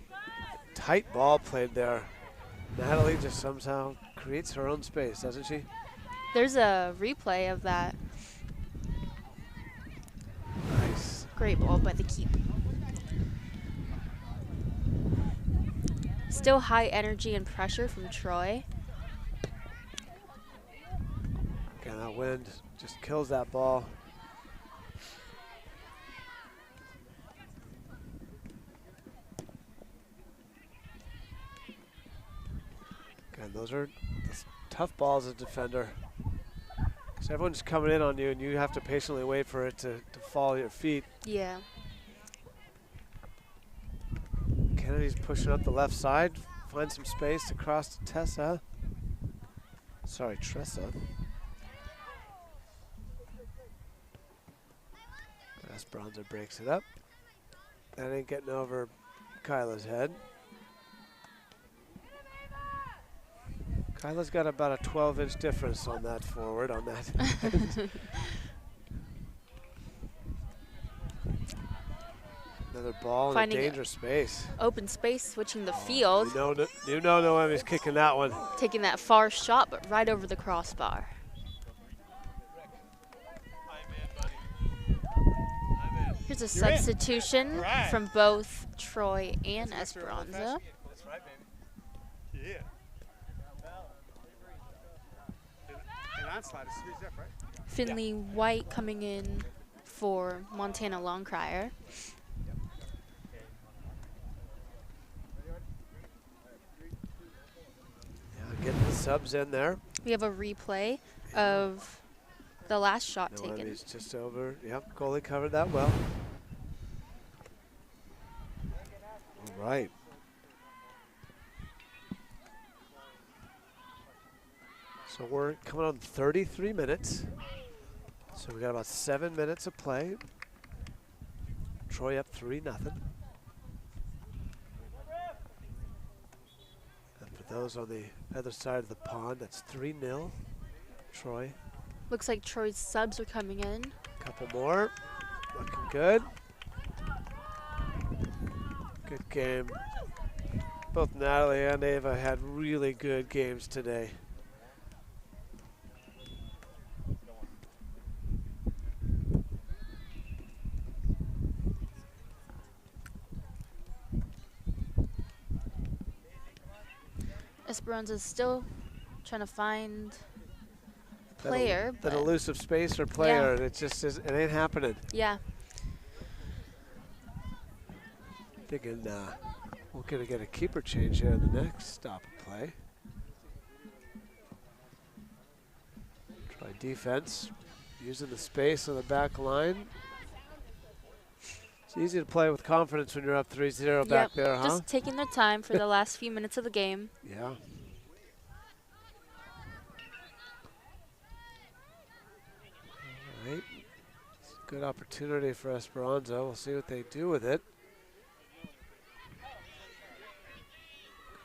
[SPEAKER 5] tight ball played there. Natalie just somehow creates her own space, doesn't she?
[SPEAKER 4] There's a replay of that.
[SPEAKER 5] Nice.
[SPEAKER 4] Great ball by the keep. Still high energy and pressure from Troy.
[SPEAKER 5] Again, that wind just kills that ball. Again, those are tough balls as a defender. Because everyone's coming in on you and you have to patiently wait for it to fall at your feet.
[SPEAKER 4] Yeah.
[SPEAKER 5] Kennedy's pushing up the left side, find some space to cross to Tessa. Sorry, Tressa. Esperanza breaks it up. That ain't getting over Kyla's head. Kyla's got about a 12-inch difference on that forward, on that. Another ball
[SPEAKER 4] Finding
[SPEAKER 5] in a dangerous space.
[SPEAKER 4] Open space, switching the field.
[SPEAKER 5] You know Noemi's kicking that one.
[SPEAKER 4] Taking that far shot, but right over the crossbar. Here's a substitution from both Troy and Esperanza.
[SPEAKER 6] That's right, baby. Yeah.
[SPEAKER 4] Finley White coming in for Montana Longcrier.
[SPEAKER 5] Yeah, getting the subs in there.
[SPEAKER 4] We have a replay of the last shot taken.
[SPEAKER 5] Noemi's just over. Yep, goalie covered that well. All right. So we're coming on 33 minutes. So we got about 7 minutes of play. Troy up 3-0. And for those on the other side of the pond, that's 3-0. Troy.
[SPEAKER 4] Looks like Troy's subs are coming in.
[SPEAKER 5] Couple more. Looking good. Good game. Both Natalie and Ava had really good games today.
[SPEAKER 4] Esperanza's still trying to find player.
[SPEAKER 5] That elusive spacer player, and it just is, it ain't happening.
[SPEAKER 4] Yeah.
[SPEAKER 5] Thinking we're going to get a keeper change here in the next stop of play. Try defense, using the space on the back line. It's easy to play with confidence when you're up 3-0 back there, huh?
[SPEAKER 4] Just taking their time for the last few minutes of the game.
[SPEAKER 5] Yeah. All right. It's a good opportunity for Esperanza. We'll see what they do with it.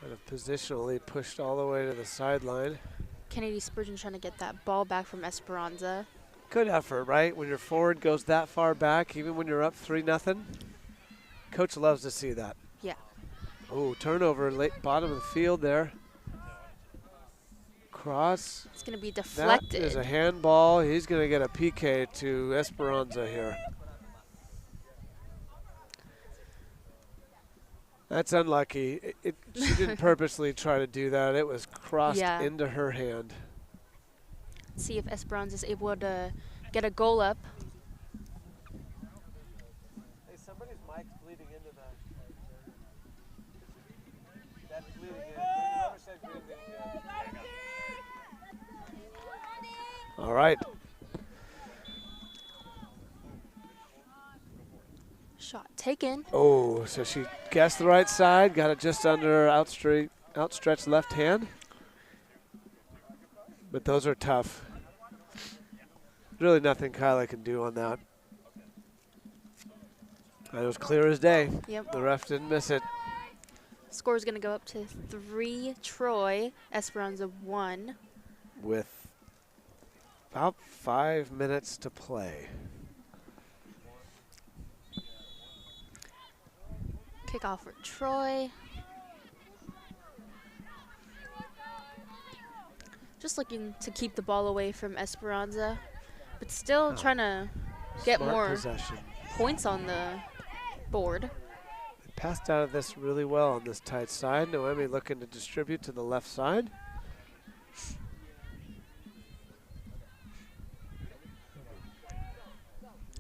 [SPEAKER 5] Kind of positionally pushed all the way to the sideline.
[SPEAKER 4] Kennedy Spurgeon trying to get that ball back from Esperanza.
[SPEAKER 5] Good effort, right? When your forward goes that far back, even when you're up 3-0. Coach loves to see that.
[SPEAKER 4] Yeah.
[SPEAKER 5] Oh, turnover, late bottom of the field there. Cross.
[SPEAKER 4] It's going to be deflected.
[SPEAKER 5] That is a handball. He's going to get a PK to Esperanza here. That's unlucky. She didn't purposely try to do that. It was crossed into her hand.
[SPEAKER 4] Let's see if Esperanza is able to get a goal up.
[SPEAKER 5] Hey, somebody's mic's bleeding into that. That's bleeding in. Whoever said bleeding in. All right.
[SPEAKER 4] Shot taken.
[SPEAKER 5] Oh, so she guessed the right side, got it just under her outstretched left hand. But those are tough. Really nothing Kyla can do on that. It was clear as day.
[SPEAKER 4] Yep.
[SPEAKER 5] The ref didn't miss it.
[SPEAKER 4] Score's going to go up to 3 Troy, Esperanza 1.
[SPEAKER 5] With about 5 minutes to play.
[SPEAKER 4] Kickoff for Troy. Just looking to keep the ball away from Esperanza, but still trying to get more
[SPEAKER 5] possession.
[SPEAKER 4] Points on the board.
[SPEAKER 5] They passed out of this really well on this tight side. Noemi looking to distribute to the left side.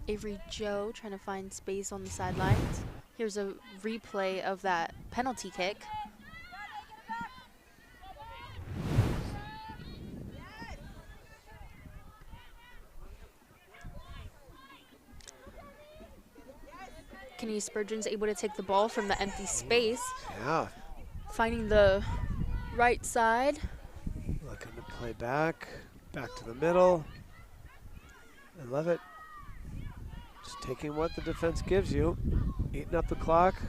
[SPEAKER 4] Avery Joe trying to find space on the sidelines. Here's a replay of that penalty kick. Kennedy Spurgeon's able to take the ball from the empty space.
[SPEAKER 5] Yeah.
[SPEAKER 4] Finding the right side.
[SPEAKER 5] Looking to play back to the middle. I love it. Just taking what the defense gives you, eating up the clock.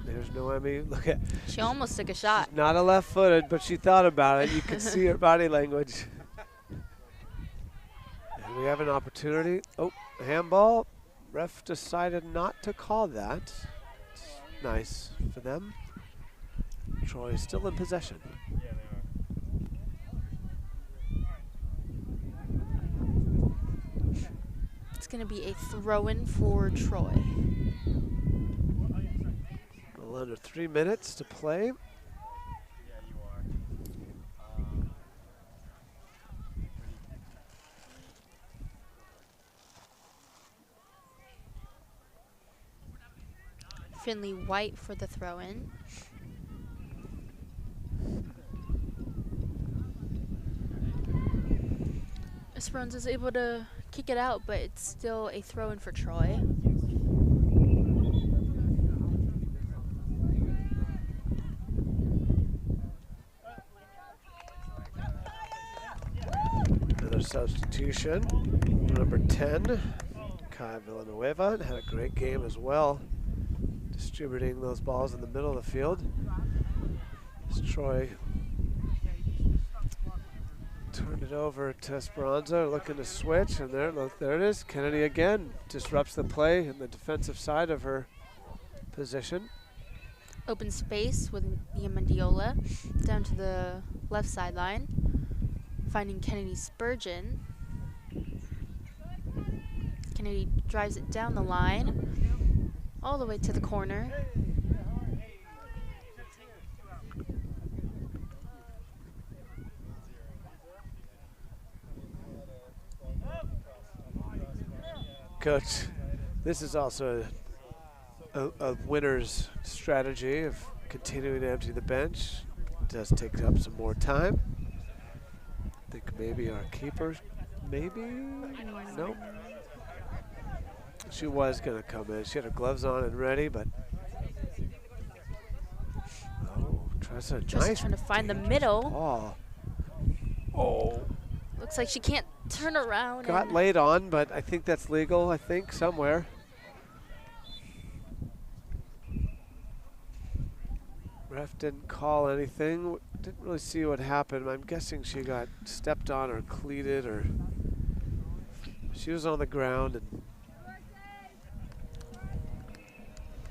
[SPEAKER 5] There's Noemi. Look at.
[SPEAKER 4] She almost took a shot.
[SPEAKER 5] She's not a left-footed, but she thought about it. You could see her body language. And we have an opportunity. Oh, a handball. Ref decided not to call that. It's nice for them. Troy is still in possession.
[SPEAKER 4] It's going to be a throw-in for Troy.
[SPEAKER 5] A little under 3 minutes to play.
[SPEAKER 4] Finley White for the throw-in. Esperanza's able to kick it out, but it's still a throw-in for Troy.
[SPEAKER 5] Another substitution. Number 10, Kai Villanueva, had a great game as well, distributing those balls in the middle of the field. As Troy turned it over to Esperanza, looking to switch, and there it is. Kennedy again disrupts the play in the defensive side of her position.
[SPEAKER 4] Open space with Nia Mendiola down to the left sideline, finding Kennedy Spurgeon. Kennedy drives it down the line, all the way to the corner.
[SPEAKER 5] Coach, this is also a winner's strategy of continuing to empty the bench. It does take up some more time. I think maybe our keeper, maybe? Nope. She was going to come in. She had her gloves on and ready, but. Oh, Tressa,
[SPEAKER 4] Just
[SPEAKER 5] nice.
[SPEAKER 4] trying to find the middle.
[SPEAKER 5] Ball. Oh.
[SPEAKER 4] Looks like she can't turn around.
[SPEAKER 5] Got laid on, but I think that's legal, I think, somewhere. Ref didn't call anything. Didn't really see what happened. I'm guessing she got stepped on or cleated, or she was on the ground and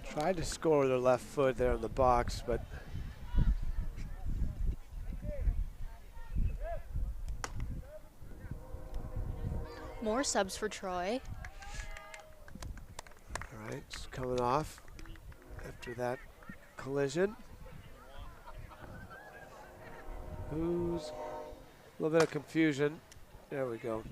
[SPEAKER 5] tried to score with her left foot there in the box, but
[SPEAKER 4] More subs for Troy.
[SPEAKER 5] all right, just coming off after that collision. Who's a little bit of confusion. There we go.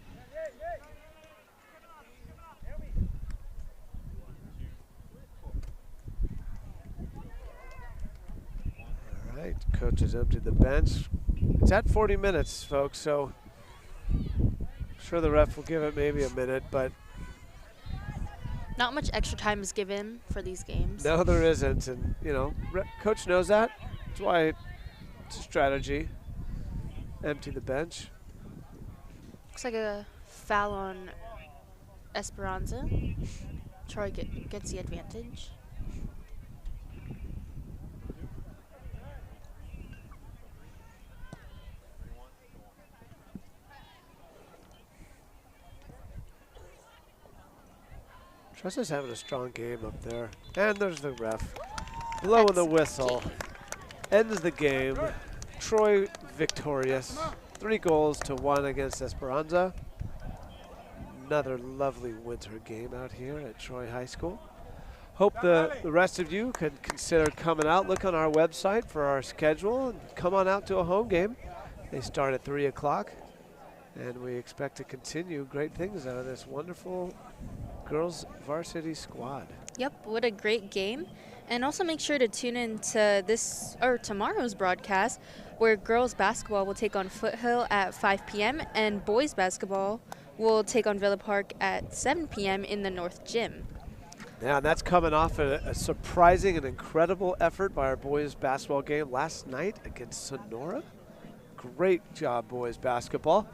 [SPEAKER 5] All right, coach has emptied the bench. It's at 40 minutes, folks, so I'm sure the ref will give it maybe a minute, but
[SPEAKER 4] Not much extra time is given for these games.
[SPEAKER 5] no, there isn't. And, you know, coach knows that. That's why it's a strategy. Empty the bench.
[SPEAKER 4] Looks like a foul on Esperanza. Troy gets the advantage.
[SPEAKER 5] Tressa's having a strong game up there. And there's the ref. Blowing the whistle. Ends the game. Troy victorious. 3-1 against Esperanza. Another lovely winter game out here at Troy High School. Hope the rest of you could consider coming out. Look on our website for our schedule and come on out to a home game. They start at 3 o'clock. And we expect to continue great things out of this wonderful girls varsity squad.
[SPEAKER 4] Yep, what a great game. And also make sure to tune in to this or tomorrow's broadcast where girls basketball will take on Foothill at 5 p.m. and boys basketball will take on Villa Park at 7 p.m. in the North Gym.
[SPEAKER 5] Yeah, and that's coming off a surprising and incredible effort by our boys basketball game last night against Sonora. Great job, boys basketball.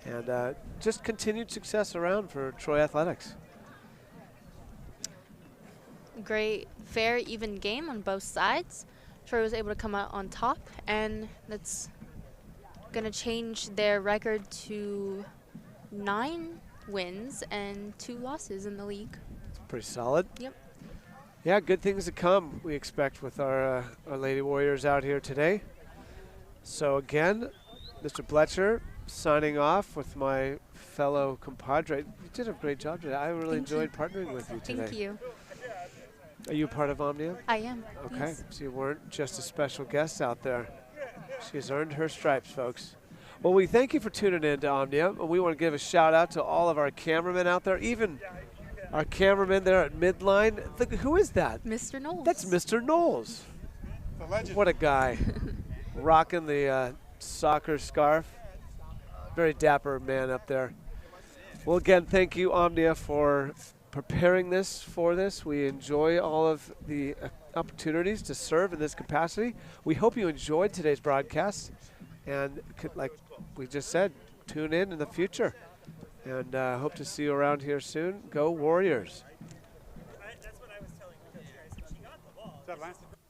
[SPEAKER 5] And just continued success around for Troy Athletics.
[SPEAKER 4] Great, fair, even game on both sides. Troy was able to come out on top, and that's going to change their record to 9 wins and 2 losses in the league.
[SPEAKER 5] It's pretty solid.
[SPEAKER 4] Yep.
[SPEAKER 5] Yeah, good things to come, we expect, with our Lady Warriors out here today. So again, Mr. Bletcher signing off with my fellow compadre. You did a great job today. I really enjoyed partnering with you today.
[SPEAKER 4] Thank you.
[SPEAKER 5] Are you part of Omnia?
[SPEAKER 4] I am.
[SPEAKER 5] Okay,
[SPEAKER 4] Yes.
[SPEAKER 5] so you weren't just a special guest out there. She's earned her stripes, folks. Well, we thank you for tuning in to Omnia. And we want to give a shout out to all of our cameramen out there, even our cameraman there at Midline. Who is that?
[SPEAKER 4] Mr. Knowles.
[SPEAKER 5] That's Mr. Knowles.
[SPEAKER 6] The legend.
[SPEAKER 5] What a guy. Rocking the soccer scarf. Very dapper man up there. Well, again, thank you, Omnia, for preparing this for this. We enjoy all of the opportunities to serve in this capacity. We hope you enjoyed today's broadcast and like we just said, tune in the future. And hope to see you around here soon. Go Warriors.
[SPEAKER 6] That's what I was telling her. She got the ball.